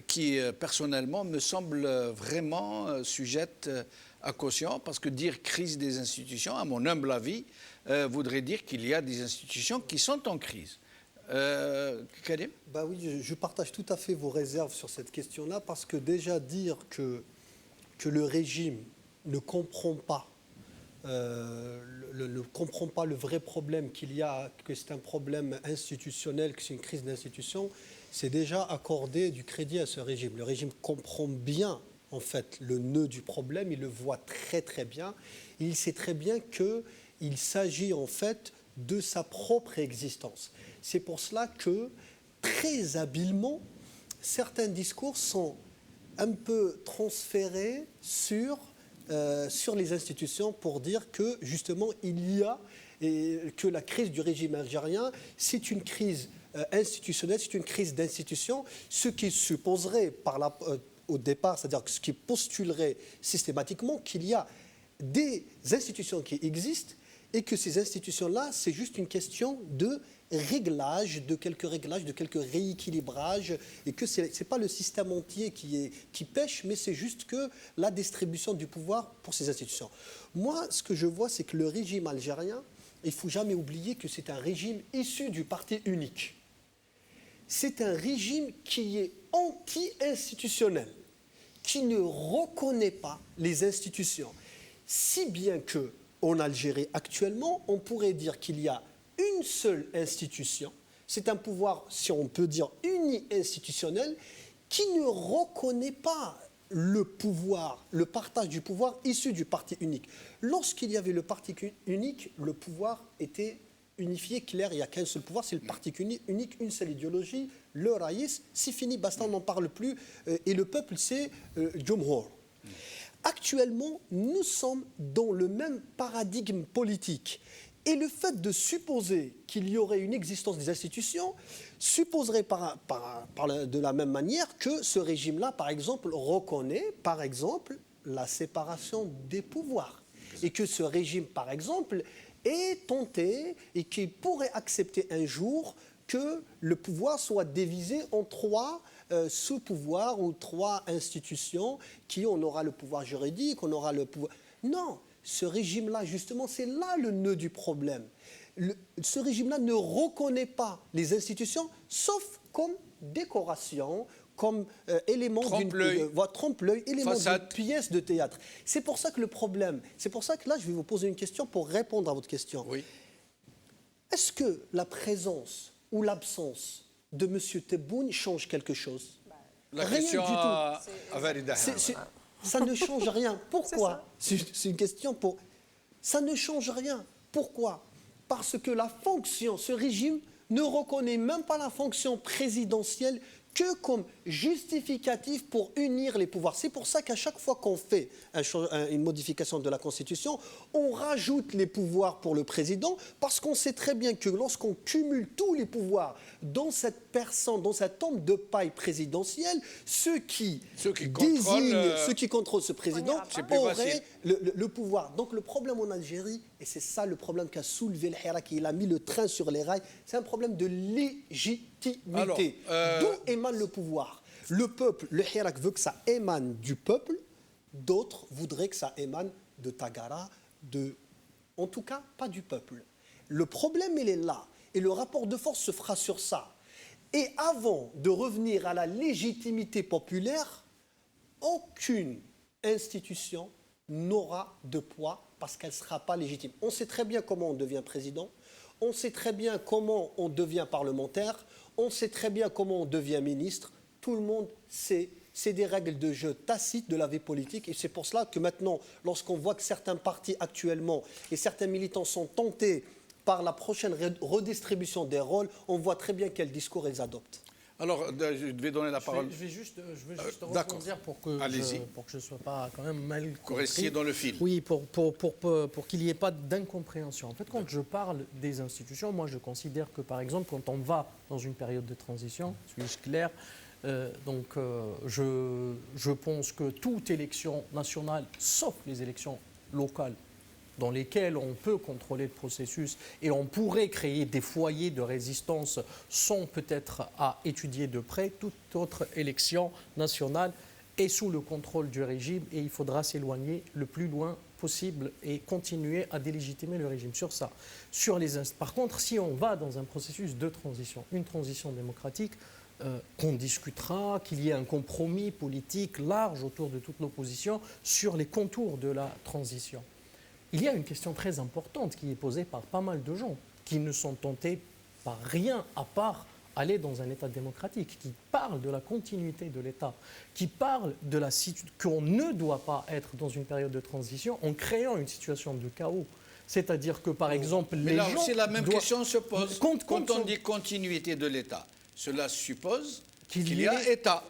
Qui personnellement me semble vraiment sujette à caution, parce que dire crise des institutions, à mon humble avis, voudrait dire qu'il y a des institutions qui sont en crise. Karim ? Oui, je partage tout à fait vos réserves sur cette question-là, parce que déjà dire que le régime ne comprend pas le vrai problème qu'il y a, que c'est un problème institutionnel, que c'est une crise d'institution, c'est déjà accorder du crédit à ce régime. Le régime comprend bien, en fait, le nœud du problème, il le voit très très bien. Il sait très bien qu'il s'agit, en fait, de sa propre existence. C'est pour cela que, très habilement, certains discours sont un peu transférés sur les institutions pour dire que, justement, il y a, et que la crise du régime algérien, c'est une crise institutionnelle, c'est une crise d'institution, ce qui supposerait au départ, c'est-à-dire ce qui postulerait systématiquement qu'il y a des institutions qui existent et que ces institutions-là, c'est juste une question de réglage, de quelques rééquilibrages, et que ce n'est pas le système entier qui pêche, mais c'est juste que la distribution du pouvoir pour ces institutions. Moi, ce que je vois, c'est que le régime algérien, il ne faut jamais oublier que c'est un régime issu du parti unique. C'est un régime qui est anti-institutionnel, qui ne reconnaît pas les institutions. Si bien qu'en Algérie, actuellement, on pourrait dire qu'il y a une seule institution, c'est un pouvoir, si on peut dire, uni-institutionnel, qui ne reconnaît pas le pouvoir, le partage du pouvoir issu du parti unique. Lorsqu'il y avait le parti unique, le pouvoir était unifié, clair, il n'y a qu'un seul pouvoir, c'est le parti unique, une seule idéologie, le raïs, c'est fini, basta, on n'en parle plus, et le peuple, c'est Jumhur. Actuellement, nous sommes dans le même paradigme politique. Et le fait de supposer qu'il y aurait une existence des institutions supposerait de la même manière que ce régime-là, par exemple, reconnaît, par exemple, la séparation des pouvoirs. Et que ce régime, par exemple, est tenté et qu'il pourrait accepter un jour que le pouvoir soit divisé en 3 sous-pouvoirs ou 3 institutions qui on aura le pouvoir juridique, on aura le pouvoir... Non, ce régime-là, justement, c'est là le nœud du problème. Ce régime-là ne reconnaît pas les institutions, sauf comme décoration, comme élément trompe-l'œil, élément d'une pièce de théâtre. C'est pour ça que le problème, c'est pour ça que là, je vais vous poser une question pour répondre à votre question. Oui. Est-ce que la présence ou l'absence de M. Tebboune change quelque chose? La Rien question du tout. à Varida. Ça ne change rien. Pourquoi? C'est une question pour... Ça ne change rien. Pourquoi? Parce que la fonction, ce régime ne reconnaît même pas la fonction présidentielle que comme justificatif pour unir les pouvoirs. C'est pour ça qu'à chaque fois qu'on fait une modification de la Constitution, on rajoute les pouvoirs pour le président, parce qu'on sait très bien que lorsqu'on cumule tous les pouvoirs dans cette personne, dans cette tombe de paille présidentielle, ceux qui contrôlent ce président auraient le pouvoir. Donc le problème en Algérie, et c'est ça le problème qu'a soulevé le Hirak, il a mis le train sur les rails, c'est un problème de légitimité. D'où émane le pouvoir? Le peuple, le Hirak veut que ça émane du peuple, d'autres voudraient que ça émane de Tagara, en tout cas pas du peuple. Le problème, il est là, et le rapport de force se fera sur ça. Et avant de revenir à la légitimité populaire, aucune institution n'aura de poids parce qu'elle ne sera pas légitime. On sait très bien comment on devient président, on sait très bien comment on devient parlementaire, on sait très bien comment on devient ministre. Tout le monde sait, c'est des règles de jeu tacites de la vie politique. Et c'est pour cela que maintenant, lorsqu'on voit que certains partis actuellement et certains militants sont tentés par la prochaine redistribution des rôles, on voit très bien quel discours ils adoptent. Alors, je vais donner la parole. Je vais juste rebondir pour que je ne sois pas quand même mal compris. Pour rester dans le fil. Oui, pour qu'il n'y ait pas d'incompréhension. En fait, quand je parle des institutions, moi je considère que, par exemple, quand on va dans une période de transition, suis-je clair, je pense que toute élection nationale, sauf les élections locales, dans lesquelles on peut contrôler le processus et on pourrait créer des foyers de résistance, sont peut-être à étudier de près. Toute autre élection nationale est sous le contrôle du régime et il faudra s'éloigner le plus loin possible et continuer à délégitimer le régime sur ça. Par contre, si on va dans un processus de transition, une transition démocratique, qu'on discutera, qu'il y ait un compromis politique large autour de toute l'opposition sur les contours de la transition. Il y a une question très importante qui est posée par pas mal de gens qui ne sont tentés par rien à part aller dans un État démocratique, qui parlent de la continuité de l'État, qui parlent de la situation qu'on ne doit pas être dans une période de transition en créant une situation de chaos. C'est-à-dire que, par exemple, mais les là gens... aussi, la même question se pose. Quand on dit continuité de l'État, cela suppose qu'il y a État.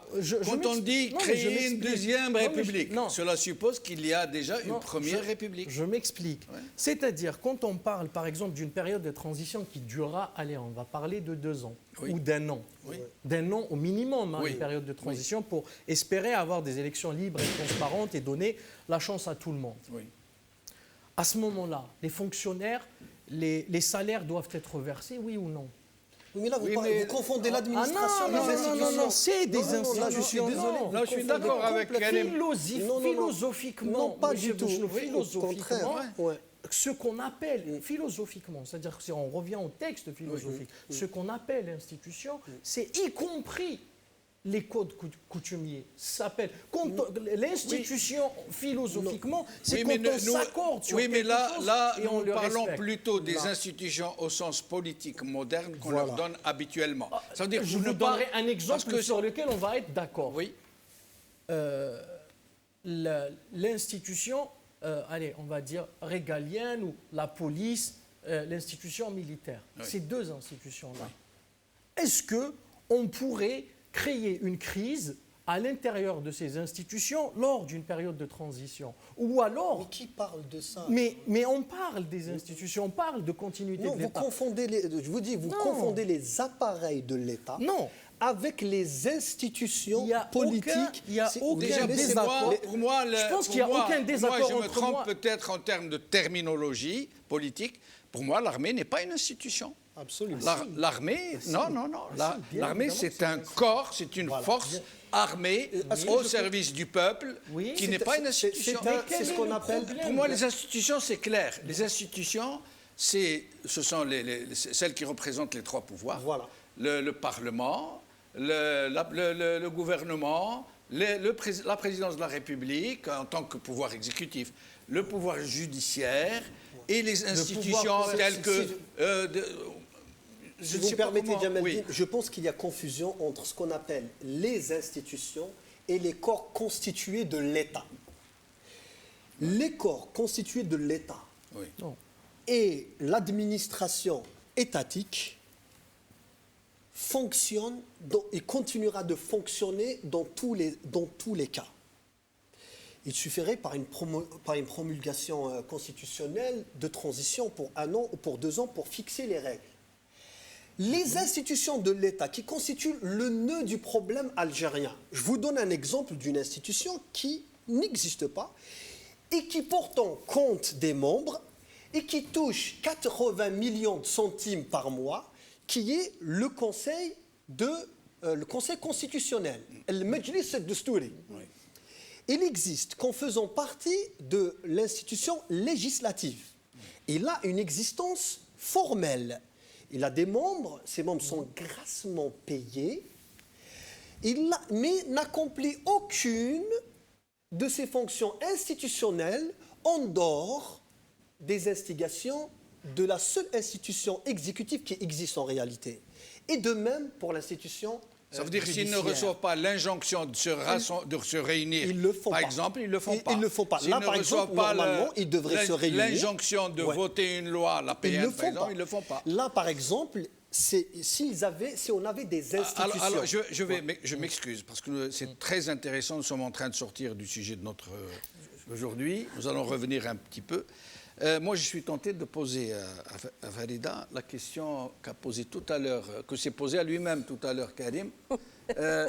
Quand on dit créer une deuxième république, cela suppose qu'il y a déjà une première république. Je m'explique. Ouais. C'est-à-dire, quand on parle, par exemple, d'une période de transition qui durera, allez, on va parler de 2 ans ou d'un an. Oui. D'un an au minimum, une période de transition pour espérer avoir des élections libres et transparentes et donner la chance à tout le monde. Oui. À ce moment-là, les fonctionnaires, les salaires doivent être versés, oui ou non? Mais là, vous confondez l'administration et les institutions. Non, c'est des institutions. Là, je suis désolé. Non, je suis d'accord avec Karim. Philosophiquement, pas du tout. Philosophiquement, ce qu'on appelle philosophiquement, c'est-à-dire que si on revient au texte philosophique, ce qu'on appelle institution, c'est y compris les codes coutumiers s'appellent. L'institution, philosophiquement, c'est quand on s'accorde sur quelque chose et on le respecte. Nous parlons plutôt des institutions au sens politique moderne qu'on leur donne habituellement. Ça veut dire, je vous donnerai un exemple sur lequel on va être d'accord. Oui. L'institution, allez, on va dire régalienne ou la police, l'institution militaire. Oui. Ces 2 institutions-là. Oui. Est-ce qu'on pourrait créer une crise à l'intérieur de ces institutions lors d'une période de transition? Ou alors... Mais qui parle de ça? Mais on parle des institutions, on parle de continuité de l'État. Vous confondez confondez les appareils de l'État avec les institutions politiques. Il n'y a aucun désaccord. Je pense qu'il n'y a aucun désaccord entre moi. Je me trompe peut-être en termes de terminologie politique. Pour moi, l'armée n'est pas une institution. Absolument. L'armée, non. L'armée, c'est un corps, c'est une force armée au service du peuple qui n'est pas une institution. C'est ce qu'on appelle... Pour moi, les institutions, c'est clair. Les institutions, ce sont celles qui représentent les 3 pouvoirs. Voilà. Le Parlement, le gouvernement, la présidence de la République en tant que pouvoir exécutif, le pouvoir judiciaire et les institutions telles que... Si vous me permettez, Djamaldine, je pense qu'il y a confusion entre ce qu'on appelle les institutions et les corps constitués de l'État. Les corps constitués de l'État et l'administration étatique fonctionnent et continuera de fonctionner dans tous les cas. Il suffirait par une promulgation constitutionnelle de transition pour 1 an ou pour 2 ans pour fixer les règles. Les institutions de l'État qui constituent le nœud du problème algérien. Je vous donne un exemple d'une institution qui n'existe pas et qui pourtant compte des membres et qui touche 80 millions de centimes par mois, qui est le Conseil constitutionnel, le Majlis al-Dstouri. Il existe qu'en faisant partie de l'institution législative. Il a une existence formelle. Il a des membres, ces membres sont grassement payés, mais n'accomplit aucune de ses fonctions institutionnelles en dehors des instigations de la seule institution exécutive qui existe en réalité. Et de même pour l'institution ça veut dire s'ils ne reçoivent pas l'injonction de se réunir, par exemple, ils ne le font pas. Ils ne le font pas. Là, par exemple, normalement, ils devraient se réunir. L'injonction de voter une loi, la PN, par exemple, ils ne le font pas. Là, par exemple, si on avait des institutions... Alors je m'excuse, parce que c'est très intéressant. Nous sommes en train de sortir du sujet de notre... Aujourd'hui, nous allons revenir un petit peu. Moi, je suis tenté de poser à Farida la question qu'a posée tout à l'heure, que s'est posée à lui-même tout à l'heure Karim,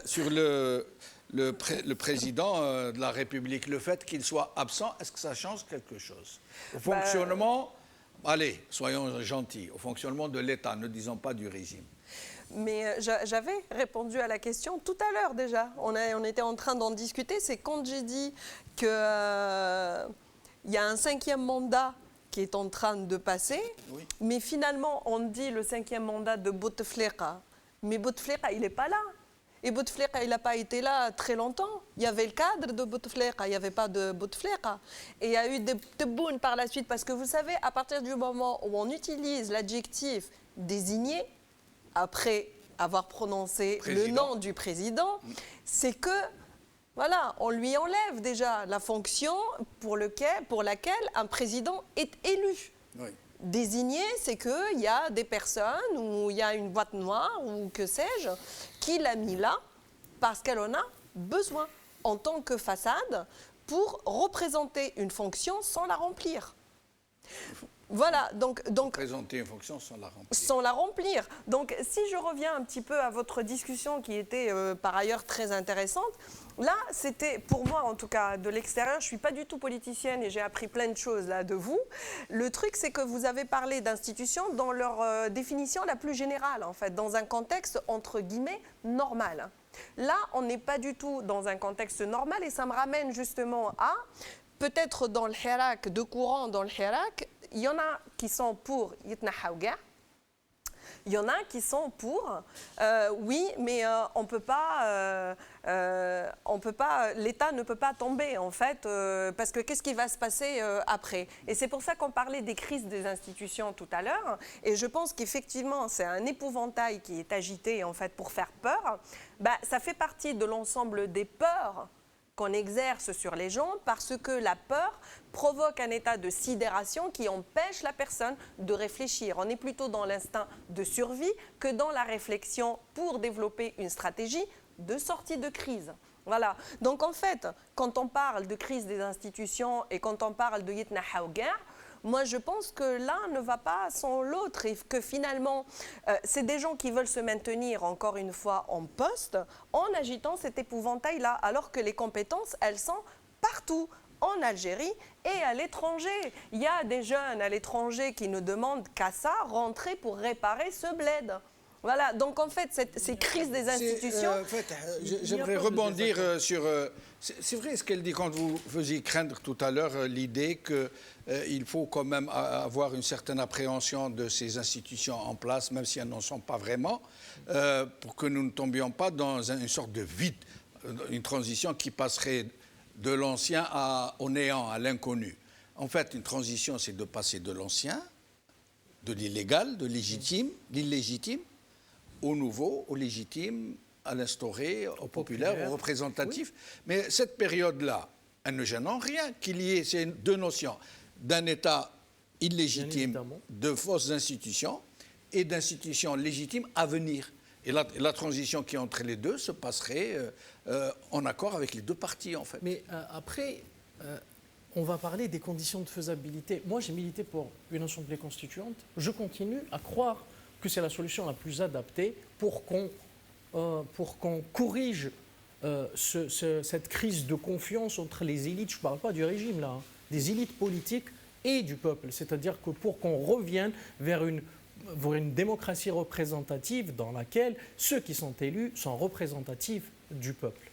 sur le président de la République. Le fait qu'il soit absent, est-ce que ça change quelque chose au fonctionnement, allez, soyons gentils, au fonctionnement de l'État, ne disons pas du régime? Mais j'avais répondu à la question tout à l'heure déjà. On était en train d'en discuter. C'est quand j'ai dit qu'il y a un 5e mandat qui est en train de passer, mais finalement, on dit le 5e mandat de Bouteflika. Mais Bouteflika, il n'est pas là. Et Bouteflika, il n'a pas été là très longtemps. Il y avait le cadre de Bouteflika, il n'y avait pas de Bouteflika. Et il y a eu des boons par la suite, parce que vous savez, à partir du moment où on utilise l'adjectif désigné, après avoir prononcé le nom du président, c'est que, voilà, on lui enlève déjà la fonction pour laquelle un président est élu. Oui. Désigné, c'est qu'il y a des personnes, ou il y a une boîte noire, ou que sais-je, qui l'a mis là, parce qu'elle en a besoin en tant que façade pour représenter une fonction sans la remplir. Voilà, donc présenter une fonction sans la remplir. Sans la remplir. Donc, si je reviens un petit peu à votre discussion qui était par ailleurs très intéressante, là, c'était pour moi, en tout cas de l'extérieur, je ne suis pas du tout politicienne et j'ai appris plein de choses là de vous. Le truc, c'est que vous avez parlé d'institutions dans leur définition la plus générale, en fait, dans un contexte entre guillemets normal. Là, on n'est pas du tout dans un contexte normal et ça me ramène justement à, peut-être dans le Hirak, de courant dans le Hirak, il y en a qui sont pour Yitnahaouga, il y en a qui sont pour, oui, mais on ne peut pas, l'État ne peut pas tomber en fait, parce que qu'est-ce qui va se passer après? Et c'est pour ça qu'on parlait des crises des institutions tout à l'heure, et je pense qu'effectivement c'est un épouvantail qui est agité en fait pour faire peur. Bah, ça fait partie de l'ensemble des peurs qu'on exerce sur les gens parce que la peur provoque un état de sidération qui empêche la personne de réfléchir. On est plutôt dans l'instinct de survie que dans la réflexion pour développer une stratégie de sortie de crise. Voilà. Donc en fait, quand on parle de crise des institutions et quand on parle de Yitnahaouga, moi, je pense que l'un ne va pas sans l'autre et que finalement, c'est des gens qui veulent se maintenir, encore une fois, en poste en agitant cet épouvantail-là, alors que les compétences, elles sont partout, en Algérie et à l'étranger. Il y a des jeunes à l'étranger qui ne demandent qu'à ça, rentrer pour réparer ce bled. Voilà, donc en fait, ces crises des institutions... En fait, j'aimerais rebondir sur... c'est vrai ce qu'elle dit quand vous faisiez craindre tout à l'heure l'idée qu'il faut quand même avoir une certaine appréhension de ces institutions en place, même si elles n'en sont pas vraiment, pour que nous ne tombions pas dans une sorte de vide, une transition qui passerait de l'ancien au néant, à l'inconnu. En fait, une transition, c'est de passer de l'ancien, de l'illégal, de l'illégitime, au nouveau, au légitime, à l'instauré, au populaire, au représentatif. Oui. Mais cette période-là, elle ne gêne en rien qu'il y ait ces deux notions d'un État illégitime, de fausses institutions et d'institutions légitimes à venir. Et la transition qui est entre les deux se passerait en accord avec les deux parties, en fait. Mais après, on va parler des conditions de faisabilité. Moi, j'ai milité pour une assemblée constituante. Je continue à croire que c'est la solution la plus adaptée pour qu'on corrige cette crise de confiance entre les élites, je ne parle pas du régime là, hein, des élites politiques et du peuple. C'est-à-dire que pour qu'on revienne vers une démocratie représentative dans laquelle ceux qui sont élus sont représentatifs du peuple.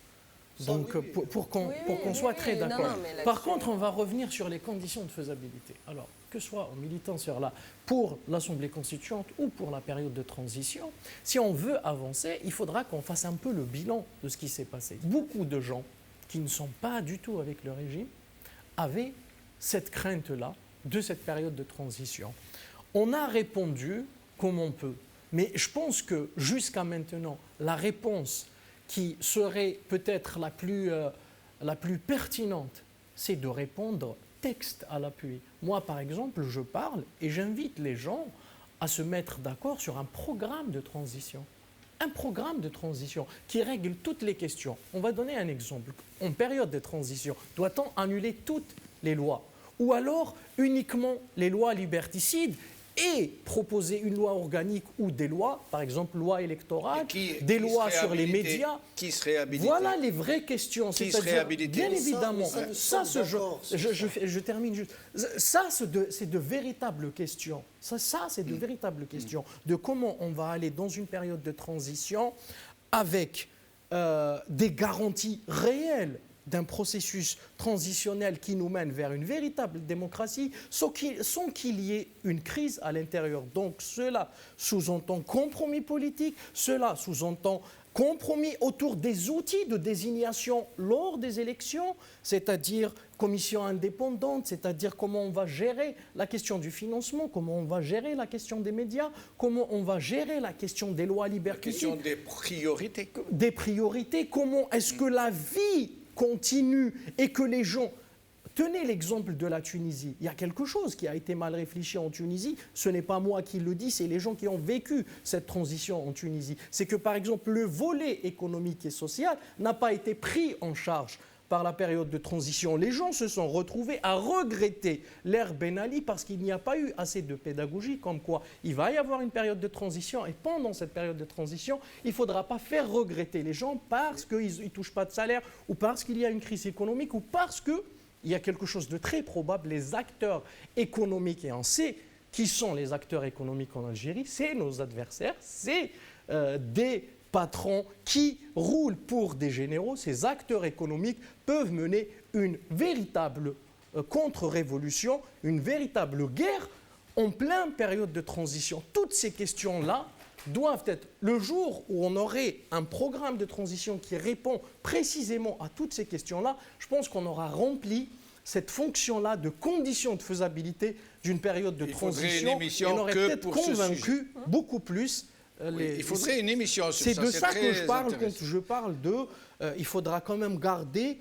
Donc pour qu'on soit très d'accord. Par contre, on va revenir sur les conditions de faisabilité. Alors, que ce soit en militant sur pour l'Assemblée constituante ou pour la période de transition, si on veut avancer, il faudra qu'on fasse un peu le bilan de ce qui s'est passé. Beaucoup de gens qui ne sont pas du tout avec le régime avaient cette crainte-là de cette période de transition. On a répondu comme on peut, mais je pense que jusqu'à maintenant, la réponse qui serait peut-être la plus pertinente, c'est de répondre texte à l'appui. Moi, par exemple, je parle et j'invite les gens à se mettre d'accord sur un programme de transition. Un programme de transition qui règle toutes les questions. On va donner un exemple. En période de transition, doit-on annuler toutes les lois? Ou alors uniquement les lois liberticides et proposer une loi organique ou des lois, par exemple loi électorale, des lois sur les médias. Qui serait habilité? Voilà les vraies questions. Qui serait habilité? Bien évidemment, je termine juste. Ça, c'est de véritables questions. Ça, c'est de véritables questions de comment on va aller dans une période de transition avec des garanties réelles d'un processus transitionnel qui nous mène vers une véritable démocratie sans qu'il y ait une crise à l'intérieur. Donc cela sous-entend compromis politique, cela sous-entend compromis autour des outils de désignation lors des élections, c'est-à-dire commission indépendante, c'est-à-dire comment on va gérer la question du financement, comment on va gérer la question des médias, comment on va gérer la question des lois liberticides. La question des priorités. Des priorités, comment est-ce que la vie continue et que les gens Tenez l'exemple de la Tunisie. Il y a quelque chose qui a été mal réfléchi en Tunisie. Ce n'est pas moi qui le dis, c'est les gens qui ont vécu cette transition en Tunisie. C'est que, par exemple, le volet économique et social n'a pas été pris en charge par la période de transition. Les gens se sont retrouvés à regretter l'ère Ben Ali parce qu'il n'y a pas eu assez de pédagogie, comme quoi il va y avoir une période de transition et pendant cette période de transition, il ne faudra pas faire regretter les gens parce qu'ils ne touchent pas de salaire ou parce qu'il y a une crise économique ou parce qu'il y a quelque chose de très probable, les acteurs économiques, et on sait qui sont les acteurs économiques en Algérie, c'est nos adversaires, c'est des patrons qui roulent pour des généraux. Ces acteurs économiques peuvent mener une véritable contre-révolution, une véritable guerre en pleine période de transition. Toutes ces questions-là doivent être, le jour où on aurait un programme de transition qui répond précisément à toutes ces questions-là, je pense qu'on aura rempli cette fonction-là de conditions de faisabilité d'une période de transition et on aurait peut-être convaincu beaucoup plus. Il faudrait une émission sur ça. C'est de ça que je parle quand je parle de... il faudra quand même garder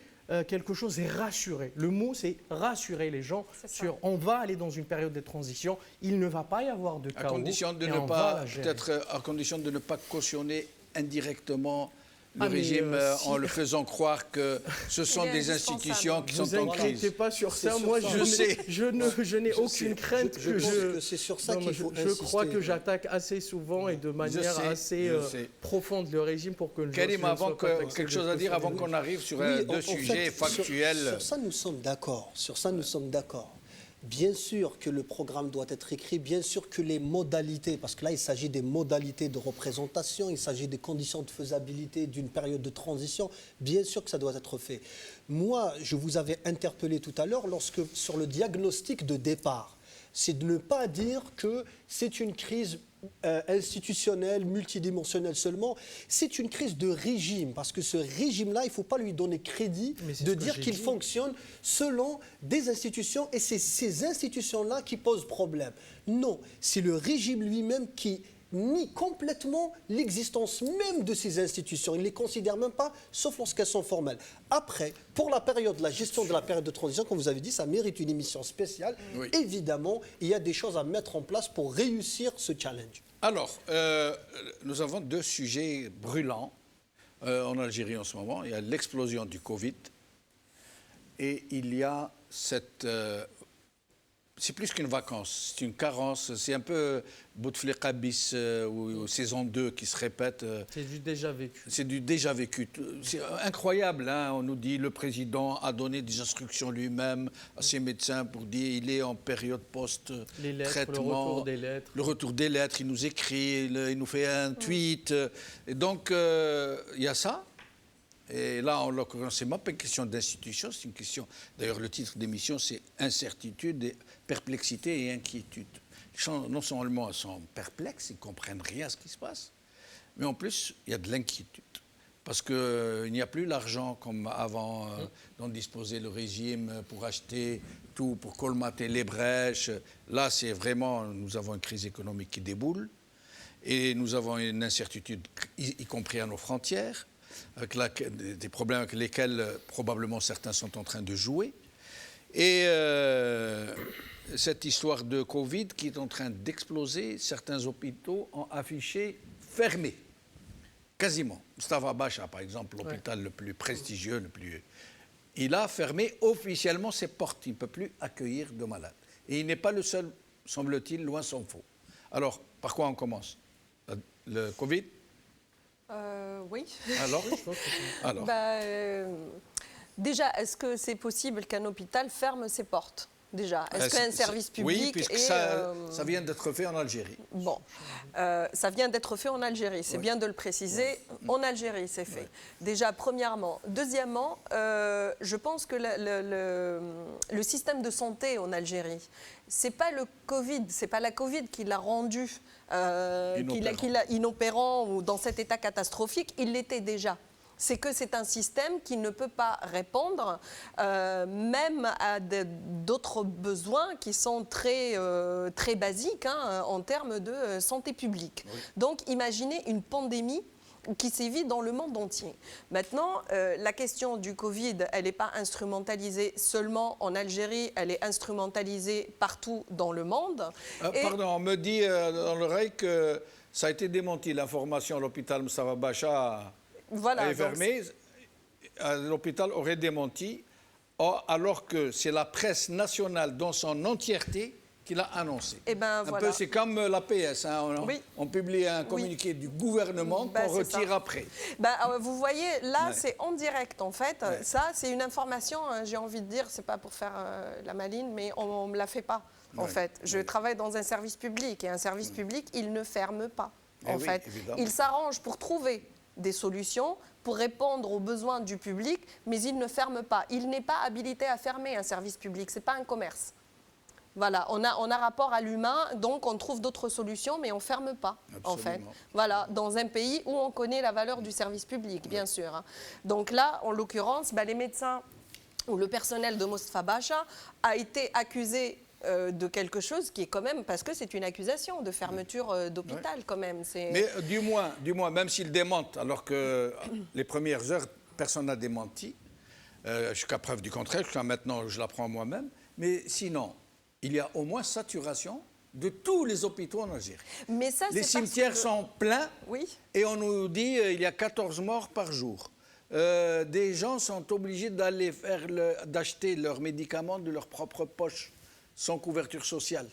quelque chose et rassurer. Le mot, c'est rassurer les gens sur on va aller dans une période de transition, il ne va pas y avoir de chaos. À condition de ne pas cautionner indirectement le régime en le faisant croire que ce sont des institutions qui sont en crise. Ne vous inquiétez pas sur ça. Moi, je n'ai aucune crainte. Je pense que c'est sur ça qu'il faut insister. Je crois que j'attaque assez souvent et de manière assez profonde le régime pour que... Karim, avant quelque chose à dire avant qu'on arrive sur deux sujets factuels. Sur ça, nous sommes d'accord. Sur ça, nous sommes d'accord. Bien sûr que le programme doit être écrit, bien sûr que les modalités, parce que là, il s'agit des modalités de représentation, il s'agit des conditions de faisabilité d'une période de transition, bien sûr que ça doit être fait. Moi, je vous avais interpellé tout à l'heure sur le diagnostic de départ, c'est de ne pas dire que c'est une crise institutionnelle, multidimensionnelle seulement, c'est une crise de régime, parce que ce régime-là, il ne faut pas lui donner crédit de dire qu'il fonctionne selon des institutions, et c'est ces institutions-là qui posent problème. Non, c'est le régime lui-même qui nie complètement l'existence même de ces institutions. Il ne les considère même pas, sauf lorsqu'elles sont formelles. Après, pour la gestion de la période de transition, comme vous avez dit, ça mérite une émission spéciale. Oui. Évidemment, il y a des choses à mettre en place pour réussir ce challenge. Alors, nous avons deux sujets brûlants en Algérie en ce moment. Il y a l'explosion du Covid et il y a cette... c'est plus qu'une vacance, c'est une carence, c'est un peu Bouteflika bis ou saison 2 qui se répète. C'est du déjà vécu. C'est du déjà vécu. C'est incroyable, hein. On nous dit le président a donné des instructions lui-même à ses médecins pour dire il est en période post-traitement. Le retour des lettres. Le retour des lettres, il nous écrit, il nous fait un tweet. Et donc, il y a ça. Et là, en l'occurrence, ce n'est pas une question d'institution, c'est une question... D'ailleurs, le titre d'émission, c'est « Incertitude, perplexité et inquiétude ». Les gens, non seulement ils sont perplexes, ils ne comprennent rien à ce qui se passe, mais en plus, il y a de l'inquiétude. Parce qu'il n'y a plus l'argent comme avant dont disposait le régime pour acheter tout, pour colmater les brèches. Là, c'est vraiment... Nous avons une crise économique qui déboule et nous avons une incertitude, y compris à nos frontières, avec des problèmes avec lesquels probablement certains sont en train de jouer. Et cette histoire de Covid qui est en train d'exploser, certains hôpitaux ont affiché fermés, quasiment. Mustafa Bacha, par exemple, l'hôpital le plus prestigieux, il a fermé officiellement ses portes. Il ne peut plus accueillir de malades. Et il n'est pas le seul, semble-t-il, loin s'en faut. Alors, par quoi on commence? Le Covid? Oui. Alors déjà, est-ce que c'est possible qu'un hôpital ferme ses portes? Déjà, est-ce qu'un service public... Oui, puisque ça vient d'être fait en Algérie. Bon, ça vient d'être fait en Algérie, c'est bien de le préciser. En Algérie, c'est fait. Déjà, premièrement. Deuxièmement, je pense que le système de santé en Algérie, c'est pas le Covid, c'est pas la Covid qui l'a rendu inopérant ou dans cet état catastrophique, il l'était déjà. C'est que c'est un système qui ne peut pas répondre même à d'autres besoins qui sont très basiques en termes de santé publique. Oui. Donc imaginez une pandémie qui sévit dans le monde entier. Maintenant, la question du Covid, elle n'est pas instrumentalisée seulement en Algérie, elle est instrumentalisée partout dans le monde. Pardon, on me dit dans l'oreille que ça a été démenti, l'information à l'hôpital Moustapha Bacha est fermée. L'hôpital aurait démenti, alors que c'est la presse nationale dans son entièreté qui l'a annoncé. Et ben, voilà. C'est comme la PS, hein, on publie un communiqué du gouvernement qu'on retire après. Vous voyez, là, c'est en direct, en fait. Ça, c'est une information, j'ai envie de dire, c'est pas pour faire la maline, mais on ne me la fait pas, en fait. Je travaille dans un service public, et un service public, il ne ferme pas, en fait. Évidemment. Il s'arrange pour trouver des solutions, pour répondre aux besoins du public, mais il ne ferme pas. Il n'est pas habilité à fermer un service public, ce n'est pas un commerce. Voilà, on a rapport à l'humain, donc on trouve d'autres solutions, mais on ne ferme pas, en fait. Voilà, dans un pays où on connaît la valeur du service public, bien sûr. Donc là, en l'occurrence, les médecins ou le personnel de Moustapha Bacha a été accusé de quelque chose qui est quand même, parce que c'est une accusation de fermeture d'hôpital quand même. Mais du moins, même s'il démente, alors que les premières heures, personne n'a démenti, jusqu'à preuve du contraire, jusqu'à maintenant je l'apprends moi-même, mais sinon, il y a au moins saturation de tous les hôpitaux en Algérie. Mais ça, les cimetières sont pleins et on nous dit qu'il y a 14 morts par jour. Des gens sont obligés d'acheter leurs médicaments de leur propre poche, sans couverture sociale.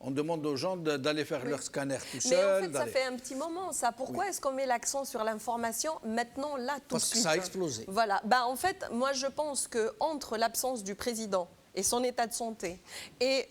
On demande aux gens d'aller faire leur scanner tout seuls. Mais en fait, ça fait un petit moment, ça. Pourquoi est-ce qu'on met l'accent sur l'information maintenant, là, tout de suite? Parce que ça a explosé. Voilà. En fait, moi, je pense qu'entre l'absence du président et son état de santé et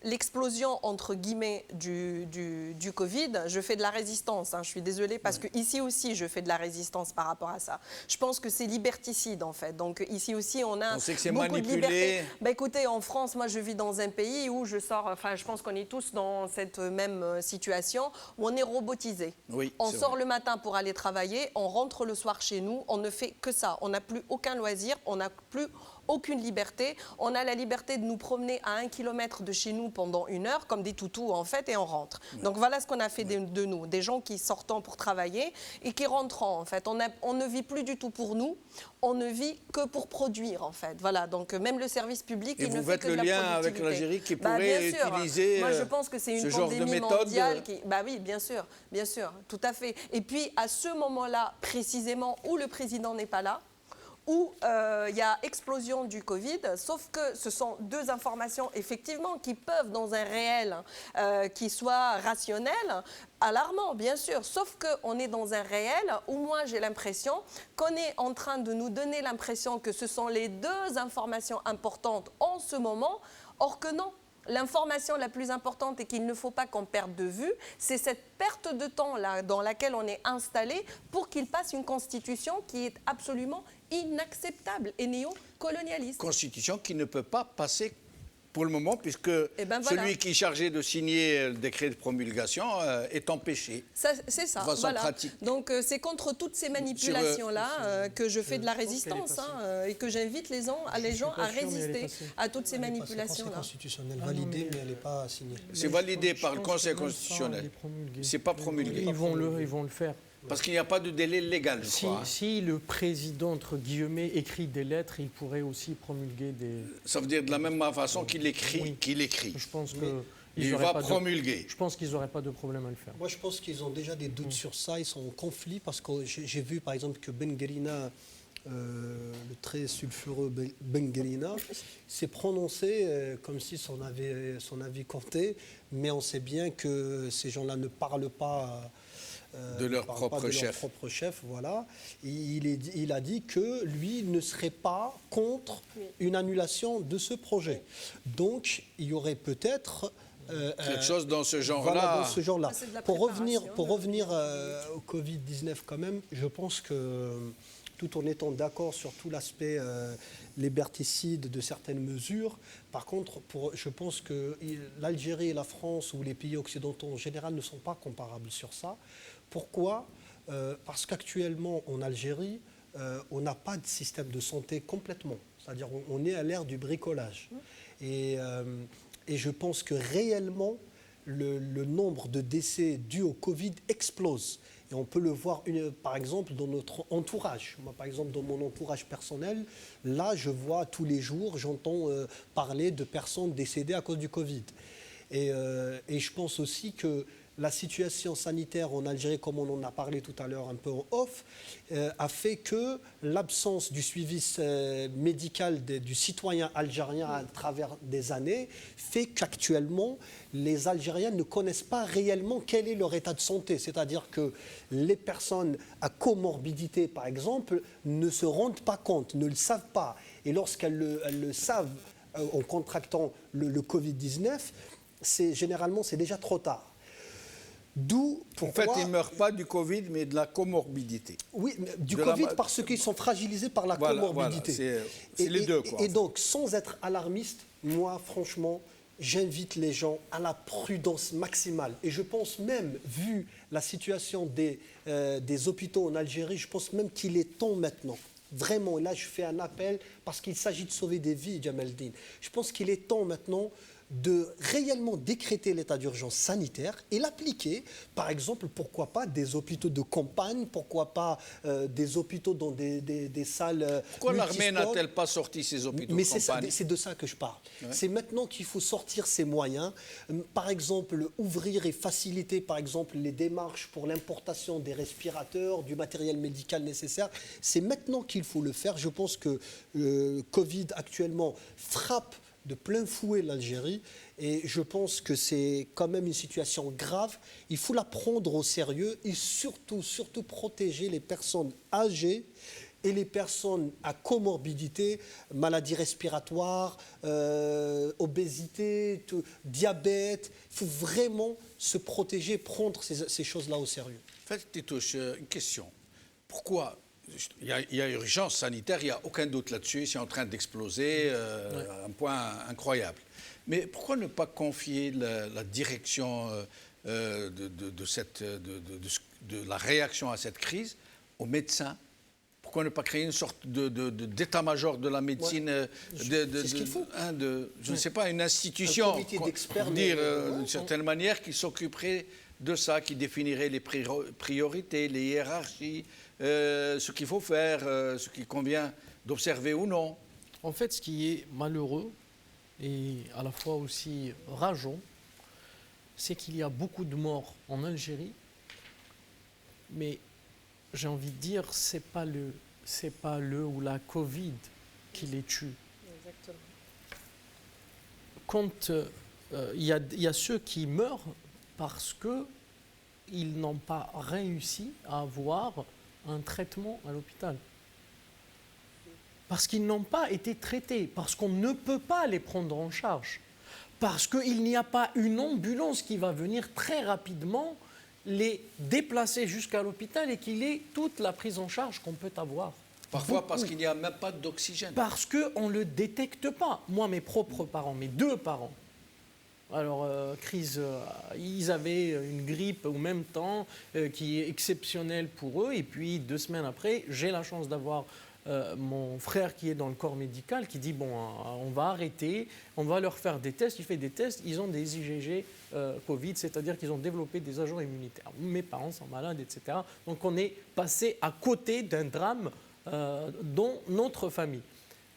l'explosion, entre guillemets, du Covid, je fais de la résistance. Je suis désolée parce que ici aussi, je fais de la résistance par rapport à ça. Je pense que c'est liberticide, en fait. Donc ici aussi, on a sait que c'est beaucoup manipulé. de liberté. Écoutez, en France, moi, je vis dans un pays où je sors, enfin, je pense qu'on est tous dans cette même situation, où on est robotisé. Oui, on sort le matin pour aller travailler, on rentre le soir chez nous, on ne fait que ça. On n'a plus aucun loisir, on n'a plus aucune liberté. On a la liberté de nous promener à 1 kilomètre de chez nous pendant 1 heure, comme des toutous en fait, et on rentre. Donc voilà ce qu'on a fait de nous, des gens qui sortent pour travailler et qui rentrent en fait. On ne vit plus du tout pour nous, on ne vit que pour produire en fait. Voilà, donc même le service public, il ne fait que de la productivité. Et vous faites le lien avec l'Algérie qui pourrait utiliser Moi je pense que c'est une pandémie mondiale qui... oui, bien sûr, tout à fait. Et puis à ce moment-là, précisément, où le président n'est pas là, où il y a explosion du Covid, sauf que ce sont deux informations, effectivement, qui peuvent, dans un réel qui soit rationnel, alarmant, bien sûr, sauf qu'on est dans un réel où moi j'ai l'impression qu'on est en train de nous donner l'impression que ce sont les deux informations importantes en ce moment, or que non. L'information la plus importante et qu'il ne faut pas qu'on perde de vue, c'est cette perte de temps là, dans laquelle on est installé pour qu'il passe une constitution qui est absolument inacceptable et néocolonialiste. Constitution qui ne peut pas passer pour le moment, puisque celui qui est chargé de signer le décret de promulgation est empêché. C'est ça, voilà. Pratique. Donc c'est contre toutes ces manipulations-là que je fais de la résistance et que j'invite les gens à résister à toutes ces manipulations-là. C'est constitutionnel validé, mais elle n'est pas signée. C'est validé par le Conseil constitutionnel. C'est pas promulgué. Ils vont le faire. Parce qu'il n'y a pas de délai légal, je crois. Si le président, entre guillemets, écrit des lettres, il pourrait aussi promulguer des... Ça veut dire de la même façon qu'il écrit. Je pense que... Il va promulguer. Je pense qu'ils n'auraient pas de problème à le faire. Moi, je pense qu'ils ont déjà des doutes sur ça. Ils sont en conflit parce que j'ai vu, par exemple, que Ben Guerina, le très sulfureux Ben Guerina, s'est prononcé comme si son avis comptait. Mais on sait bien que ces gens-là ne parlent pas... de leur propre chef. Voilà. Il a dit que lui ne serait pas contre une annulation de ce projet. Donc, il y aurait peut-être... quelque chose dans ce genre-là. Voilà, dans ce genre-là. Pour revenir au Covid-19 quand même, je pense que tout en étant d'accord sur tout l'aspect liberticide de certaines mesures, par contre, je pense que l'Algérie et la France ou les pays occidentaux en général ne sont pas comparables sur ça. Pourquoi ? Parce qu'actuellement, en Algérie, on n'a pas de système de santé complètement. C'est-à-dire on est à l'ère du bricolage. Et je pense que réellement, le nombre de décès dus au Covid explose. Et on peut le voir, par exemple, dans notre entourage. Moi, par exemple, dans mon entourage personnel, là, je vois tous les jours, j'entends parler de personnes décédées à cause du Covid. Et je pense aussi que la situation sanitaire en Algérie, comme on en a parlé tout à l'heure un peu en off, a fait que l'absence du suivi médical du citoyen algérien à travers des années fait qu'actuellement, les Algériens ne connaissent pas réellement quel est leur état de santé. C'est-à-dire que les personnes à comorbidité, par exemple, ne se rendent pas compte, ne le savent pas. Et lorsqu'elles le savent en contractant le Covid-19, généralement, c'est déjà trop tard. D'où pourquoi... En fait, ils ne meurent pas du Covid, mais de la comorbidité. Oui, du Covid parce qu'ils sont fragilisés par la comorbidité. Voilà, c'est les deux. Et donc, sans être alarmiste, moi, franchement, j'invite les gens à la prudence maximale. Et je pense même, vu la situation des hôpitaux en Algérie, je pense même qu'il est temps maintenant. Vraiment, et là, je fais un appel parce qu'il s'agit de sauver des vies, Jamaldine. Je pense qu'il est temps maintenant de réellement décréter l'état d'urgence sanitaire et l'appliquer, par exemple, pourquoi pas des hôpitaux de campagne, pourquoi pas des hôpitaux dans des salles Pourquoi l'armée n'a-t-elle pas sorti ces hôpitaux de campagne? C'est de ça que je parle. Ouais. C'est maintenant qu'il faut sortir ces moyens, par exemple, ouvrir et faciliter, par exemple, les démarches pour l'importation des respirateurs, du matériel médical nécessaire. C'est maintenant qu'il faut le faire. Je pense que Covid, actuellement, frappe de plein fouet l'Algérie et je pense que c'est quand même une situation grave. Il faut la prendre au sérieux et surtout protéger les personnes âgées et les personnes à comorbidité, maladies respiratoires, obésité, diabète. Il faut vraiment se protéger, prendre ces choses-là au sérieux. En fait, Titouche, une question. Pourquoi il y a urgence sanitaire, il n'y a aucun doute là-dessus, c'est en train d'exploser, un point incroyable. Mais pourquoi ne pas confier la direction de la réaction à cette crise aux médecins? Pourquoi ne pas créer une sorte d'état-major de la médecine, c'est ce qu'il faut. Je ne sais pas, une institution, un comité d'experts, dire d'une certaine manière, qui s'occuperait de ça, qui définirait les priorités, les hiérarchies, ce qu'il faut faire, ce qu'il convient d'observer ou non. En fait, ce qui est malheureux et à la fois aussi rageant, c'est qu'il y a beaucoup de morts en Algérie, mais j'ai envie de dire, c'est pas le ou la Covid qui les tue. Exactement. Quand il y a ceux qui meurent parce qu'ils n'ont pas réussi à avoir un traitement à l'hôpital. Parce qu'ils n'ont pas été traités, parce qu'on ne peut pas les prendre en charge, parce qu'il n'y a pas une ambulance qui va venir très rapidement les déplacer jusqu'à l'hôpital et qu'il ait toute la prise en charge qu'on peut avoir. Parfois parce qu'il n'y a même pas d'oxygène. Parce qu'on ne le détecte pas. Moi, mes propres parents, mes deux parents, alors, crise, ils avaient une grippe au même temps qui est exceptionnelle pour eux. Et puis, 2 semaines après, j'ai la chance d'avoir mon frère qui est dans le corps médical qui dit, bon, on va arrêter, on va leur faire des tests. Il fait des tests, ils ont des IgG Covid, c'est-à-dire qu'ils ont développé des agents immunitaires. Mes parents sont malades, etc. Donc, on est passé à côté d'un drame dans notre famille.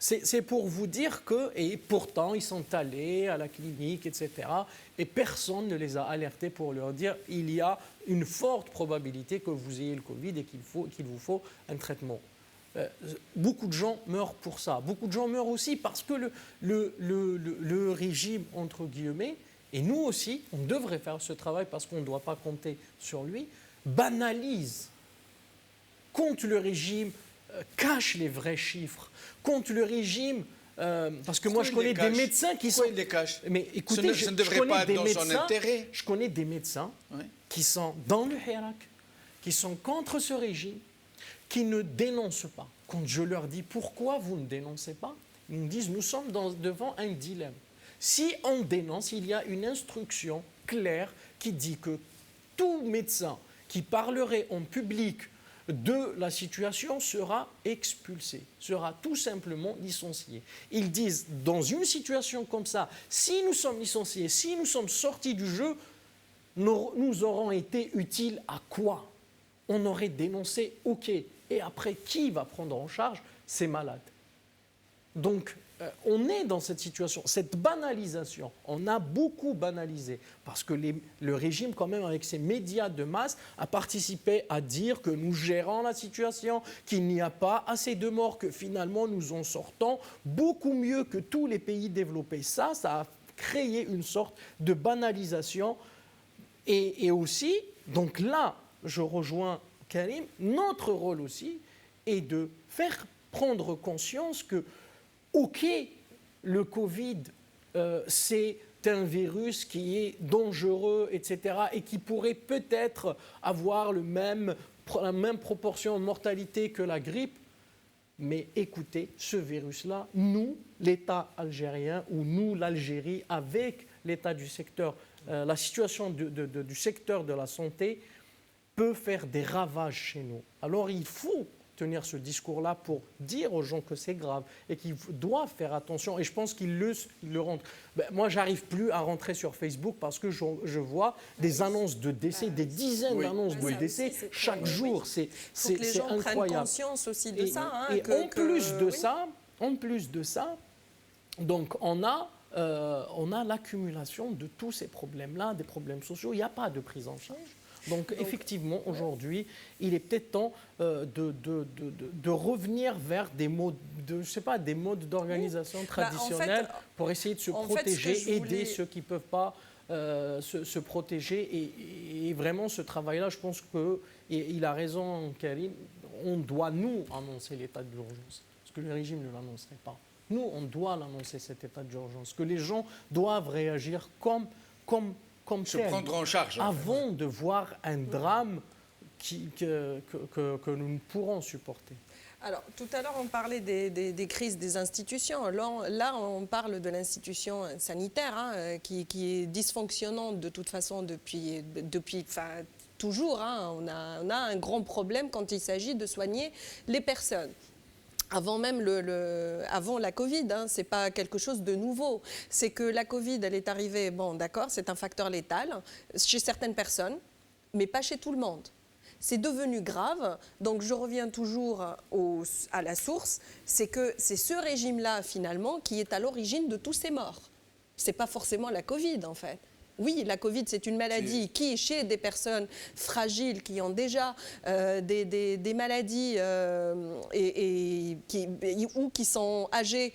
C'est pour vous dire que, et pourtant, ils sont allés à la clinique, etc. Et personne ne les a alertés pour leur dire il y a une forte probabilité que vous ayez le Covid et qu'il vous faut un traitement. Beaucoup de gens meurent pour ça. Beaucoup de gens meurent aussi parce que le régime, entre guillemets, et nous aussi, on devrait faire ce travail parce qu'on ne doit pas compter sur lui, banalise. Quand le régime cache les vrais chiffres, contre le régime, parce que moi je connais des médecins qui sont... Pourquoi il les cache? Mais écoutez, ce ne devrait pas être dans son intérêt. Je connais des médecins qui sont dans le Hirak, qui sont contre ce régime, qui ne dénoncent pas. Quand je leur dis pourquoi vous ne dénoncez pas, ils me disent nous sommes devant un dilemme. Si on dénonce, il y a une instruction claire qui dit que tout médecin qui parlerait en public de la situation sera expulsé, sera tout simplement licencié. Ils disent, dans une situation comme ça, si nous sommes licenciés, si nous sommes sortis du jeu, nous aurons été utiles à quoi? on aurait dénoncé, ok, et après, qui va prendre en charge ces malades? Donc, on est dans cette situation, cette banalisation, on a beaucoup banalisé, parce que le régime, quand même, avec ses médias de masse, a participé à dire que nous gérons la situation, qu'il n'y a pas assez de morts, que finalement nous en sortons beaucoup mieux que tous les pays développés. Ça a créé une sorte de banalisation. Et aussi, donc là, je rejoins Karim, notre rôle aussi est de faire prendre conscience que ok, le Covid, c'est un virus qui est dangereux, etc., et qui pourrait peut-être avoir la même proportion de mortalité que la grippe. Mais écoutez, ce virus-là, nous, l'État algérien, ou nous, l'Algérie, avec l'état du secteur, la situation du secteur de la santé, peut faire des ravages chez nous. Alors il faut tenir ce discours-là pour dire aux gens que c'est grave et qu'ils doivent faire attention. Et je pense qu'ils le rendent. Moi, j'arrive plus à rentrer sur Facebook parce que je vois des annonces de décès, des dizaines d'annonces de décès chaque jour. C'est incroyable. Les gens prennent conscience aussi de ça. Et en plus de ça, donc on a l'accumulation de tous ces problèmes-là, des problèmes sociaux. Il n'y a pas de prise en charge. Donc effectivement, aujourd'hui, il est peut-être temps de revenir vers des modes, des modes d'organisation traditionnels pour essayer de se protéger, aider ceux qui ne peuvent pas se protéger. Et vraiment, ce travail-là, je pense qu'il a raison, Karim, on doit, nous, annoncer l'état d'urgence, parce que le régime ne l'annoncerait pas. Nous, on doit l'annoncer, cet état d'urgence, que les gens doivent réagir comme se prendre en charge avant de voir un drame que nous ne pourrons supporter. Alors, tout à l'heure, on parlait des crises des institutions. Là, on parle de l'institution sanitaire qui est dysfonctionnante de toute façon depuis toujours. On a un grand problème quand il s'agit de soigner les personnes. Avant même avant la Covid, c'est pas quelque chose de nouveau. C'est que la Covid, elle est arrivée, bon d'accord, c'est un facteur létal chez certaines personnes, mais pas chez tout le monde. C'est devenu grave, donc je reviens toujours à la source, c'est que c'est ce régime-là finalement qui est à l'origine de tous ces morts. C'est pas forcément la Covid en fait. Oui, la Covid, c'est une maladie qui, chez des personnes fragiles, qui ont déjà des maladies ou qui sont âgées,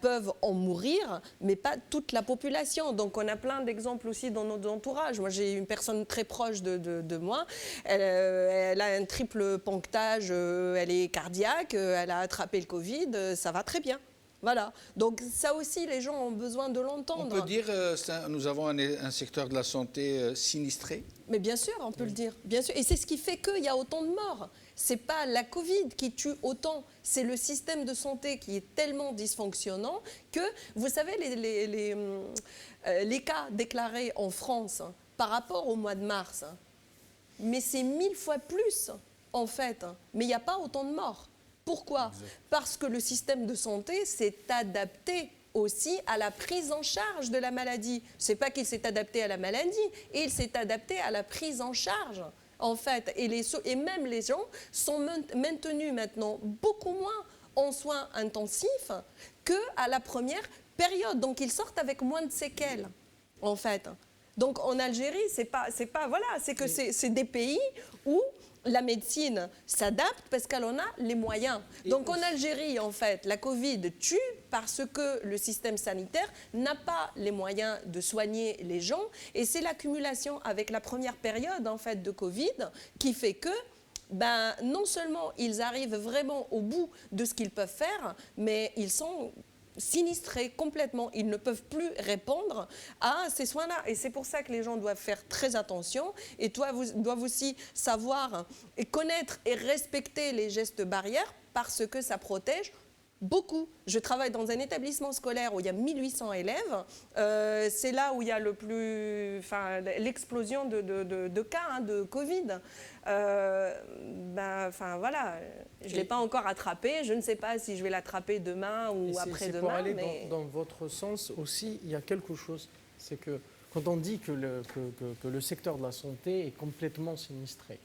peuvent en mourir, mais pas toute la population. Donc, on a plein d'exemples aussi dans notre entourage. Moi, j'ai une personne très proche de moi. Elle a un triple ponctage, elle est cardiaque, elle a attrapé le Covid, ça va très bien. Voilà. Donc ça aussi, les gens ont besoin de l'entendre. On peut dire que nous avons un secteur de la santé sinistré? Mais bien sûr, on peut le dire. Bien sûr. Et c'est ce qui fait qu'il y a autant de morts. Ce n'est pas la Covid qui tue autant, c'est le système de santé qui est tellement dysfonctionnant que, vous savez, les cas déclarés en France par rapport au mois de mars, mais c'est 1000 fois plus, en fait. Mais il n'y a pas autant de morts. Pourquoi ? Parce que le système de santé s'est adapté aussi à la prise en charge de la maladie. Ce n'est pas qu'il s'est adapté à la maladie, il s'est adapté à la prise en charge, en fait. Et même les gens sont maintenus maintenant beaucoup moins en soins intensifs qu'à la première période. Donc ils sortent avec moins de séquelles, en fait. Donc en Algérie, c'est des pays où la médecine s'adapte parce qu'elle en a les moyens. Donc en Algérie, en fait, la Covid tue parce que le système sanitaire n'a pas les moyens de soigner les gens. Et c'est l'accumulation avec la première période, en fait, de Covid qui fait que non seulement ils arrivent vraiment au bout de ce qu'ils peuvent faire, mais ils sont sinistrés complètement. Ils ne peuvent plus répondre à ces soins-là. Et c'est pour ça que les gens doivent faire très attention et doivent aussi savoir et connaître et respecter les gestes barrières parce que ça protège beaucoup. Je travaille dans un établissement scolaire où il y a 1800 élèves. C'est là où il y a l'explosion de cas de Covid. Voilà, je ne l'ai pas encore attrapé. Je ne sais pas si je vais l'attraper demain ou après-demain. Pour aller dans votre sens aussi, il y a quelque chose. C'est que quand on dit que le secteur de la santé est complètement sinistré,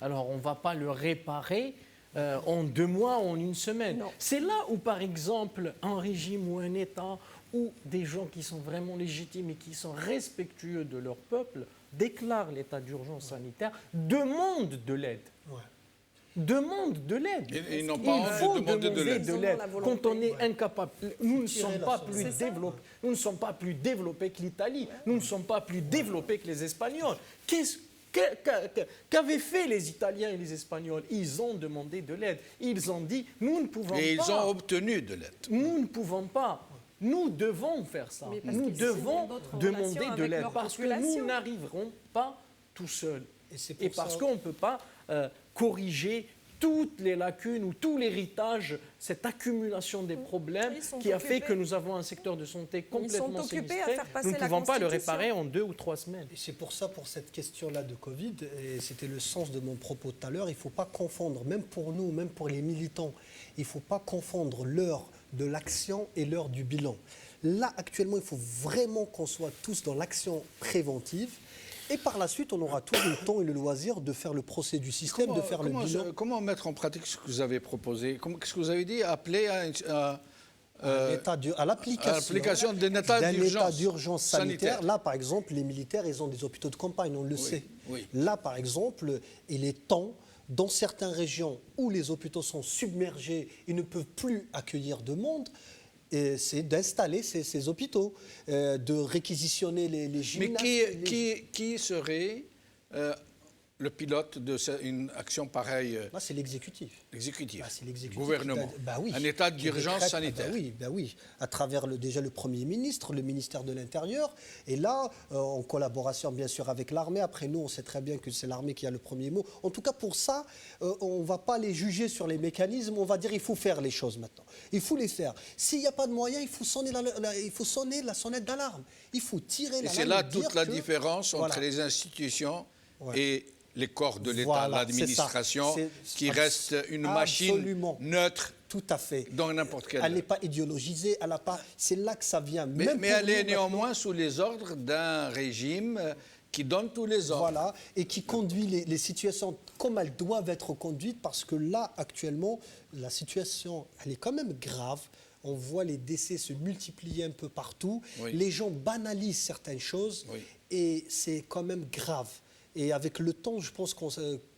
alors on ne va pas le réparer en 2 mois, en 1 semaine. C'est là où, par exemple, un régime ou un État où des gens qui sont vraiment légitimes et qui sont respectueux de leur peuple déclarent l'état d'urgence sanitaire, demandent de l'aide. Demandent de l'aide. Ils n'ont pas envie de demander de l'aide. Quand on est incapable, nous ne sommes pas plus développés. Nous ne sommes pas plus développés que l'Italie. Nous ne sommes pas plus développés que les Espagnols. Qu'avaient fait les Italiens et les Espagnols? Ils ont demandé de l'aide. Ils ont dit, nous ne pouvons pas. Et ils ont obtenu de l'aide. Nous ne pouvons pas. Nous devons faire ça. Nous devons demander de l'aide parce que nous n'arriverons pas tout seuls. Et parce qu'on ne peut pas corriger toutes les lacunes ou tout l'héritage, cette accumulation des problèmes qui a fait que nous avons un secteur de santé complètement sinistré. Nous ne pouvons pas le réparer en 2 ou 3 semaines. Et c'est pour ça, pour cette question-là de Covid, et c'était le sens de mon propos tout à l'heure, il ne faut pas confondre, même pour nous, même pour les militants, il ne faut pas confondre l'heure de l'action et l'heure du bilan. Là, actuellement, il faut vraiment qu'on soit tous dans l'action préventive. Et par la suite, on aura tout le temps et le loisir de faire le procès du système, de faire le bilan. Comment mettre en pratique ce que vous avez proposé? Qu'est-ce que vous avez dit? Appeler à l'application d'un état d'urgence sanitaire. Là, par exemple, les militaires, ils ont des hôpitaux de campagne, on le sait. Oui. Là, par exemple, il est temps, dans certaines régions où les hôpitaux sont submergés, ils ne peuvent plus accueillir de monde, c'est d'installer ces hôpitaux, de réquisitionner les gymnases. Mais qui serait le pilote d'une action pareille? Là, c'est l'exécutif. L'exécutif. C'est l'exécutif. Gouvernement. Oui. Un état d'urgence sanitaire. Oui. À travers déjà le Premier ministre, le ministère de l'Intérieur. Et là, en collaboration bien sûr avec l'armée. Après, nous, on sait très bien que c'est l'armée qui a le premier mot. En tout cas, pour ça, on ne va pas les juger sur les mécanismes. On va dire il faut faire les choses maintenant. Il faut les faire. S'il n'y a pas de moyens, il faut sonner la sonnette d'alarme. Il faut tirer la Et c'est là toute la différence entre les institutions et les corps de l'État, l'administration, qui reste une machine neutre. Tout à fait. Dans n'importe quelle. Elle n'est pas idéologisée, elle n'a pas. C'est là que ça vient. Mais elle est néanmoins sous les ordres d'un régime qui donne tous les ordres. Voilà, et qui conduit les situations comme elles doivent être conduites, parce que là, actuellement, la situation, elle est quand même grave. On voit les décès se multiplier un peu partout. Oui. Les gens banalisent certaines choses, et c'est quand même grave. Et avec le temps, je pense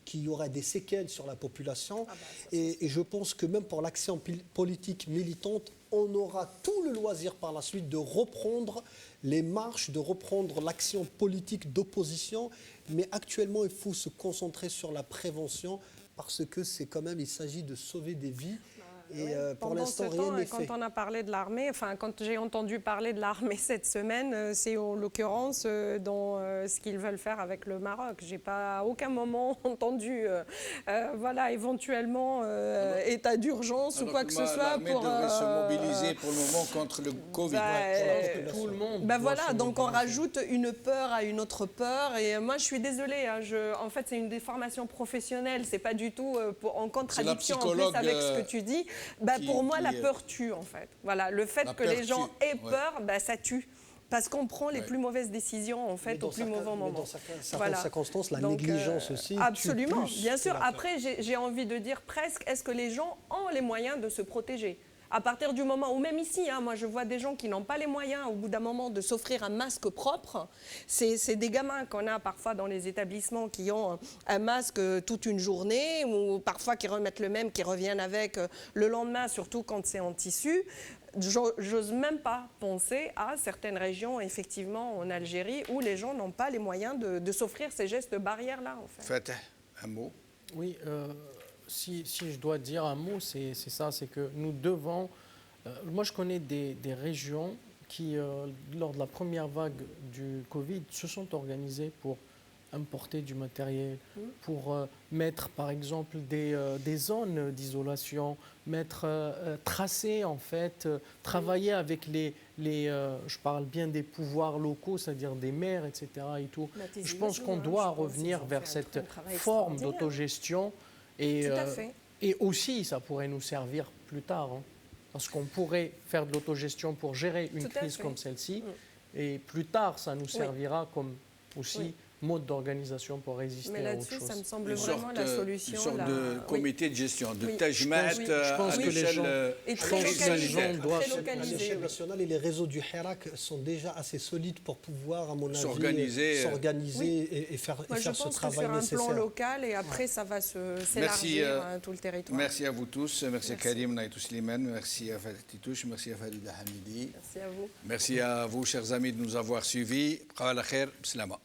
qu'il y aura des séquelles sur la population. Et je pense que même pour l'action politique militante, on aura tout le loisir par la suite de reprendre les marches, de reprendre l'action politique d'opposition. Mais actuellement, il faut se concentrer sur la prévention, parce que c'est quand même, il s'agit de sauver des vies. Et pour l'instant, rien n'est fait. Quand on a parlé de l'armée, enfin, quand j'ai entendu parler de l'armée cette semaine, c'est en l'occurrence dans ce qu'ils veulent faire avec le Maroc. Je n'ai pas à aucun moment entendu, voilà, éventuellement, état d'urgence ou quoi que ce soit. L'armée devrait se mobiliser pour le moment contre le Covid. Tout le monde. Voilà, donc on rajoute une peur à une autre peur. Et moi, je suis désolée. Hein, en fait, c'est une déformation professionnelle. C'est pas du tout en contradiction en plus avec ce que tu dis. Pour moi, la peur tue, en fait. Voilà, le fait que les gens aient peur, ça tue. Parce qu'on prend les plus mauvaises décisions, en fait, au plus mauvais moment. Dans certaines circonstances, la négligence aussi. Absolument, tue plus. Bien sûr. Après, j'ai envie de dire presque, est-ce que les gens ont les moyens de se protéger ? À partir du moment où, même ici, moi je vois des gens qui n'ont pas les moyens au bout d'un moment de s'offrir un masque propre. C'est des gamins qu'on a parfois dans les établissements qui ont un masque toute une journée, ou parfois qui remettent le même, qui reviennent avec le lendemain, surtout quand c'est en tissu. J'ose même pas penser à certaines régions, effectivement, en Algérie, où les gens n'ont pas les moyens de s'offrir ces gestes barrières-là, en fait. Faites un mot. Oui, si je dois dire un mot, c'est ça, c'est que nous devons... moi, je connais des régions qui, lors de la première vague du Covid, se sont organisées pour importer du matériel, pour mettre, par exemple, des zones d'isolation, tracer, en fait, travailler avec je parle bien des pouvoirs locaux, c'est-à-dire des maires, etc. Et tout. Je pense qu'on doit revenir vers cette forme d'autogestion. Et aussi, ça pourrait nous servir plus tard, hein, parce qu'on pourrait faire de l'autogestion pour gérer une crise comme celle-ci, et plus tard, ça nous servira comme aussi mode d'organisation pour résister Mais à autre là-dessus, chose. ça me semble vraiment la solution. Une sorte de oui. comité de gestion, de Oui. tajmat Je pense que les gens, Et je très pense que les localisé, gens doivent très À localisé. l'échelle nationale, et les réseaux du Hirak sont déjà assez solides pour pouvoir, à mon avis, S'organiser. s'organiser et faire, Moi, et je faire ce pense que travail sur un nécessaire. plan local et après, ça va s'élargir à tout le territoire. Merci à vous tous. Merci à Karim Naïtou Slimane. Merci à Fatih Titouche. Merci à Farida Hamidi. Merci à vous. Merci à vous, chers amis, de nous avoir suivis. Qala khair, bislama.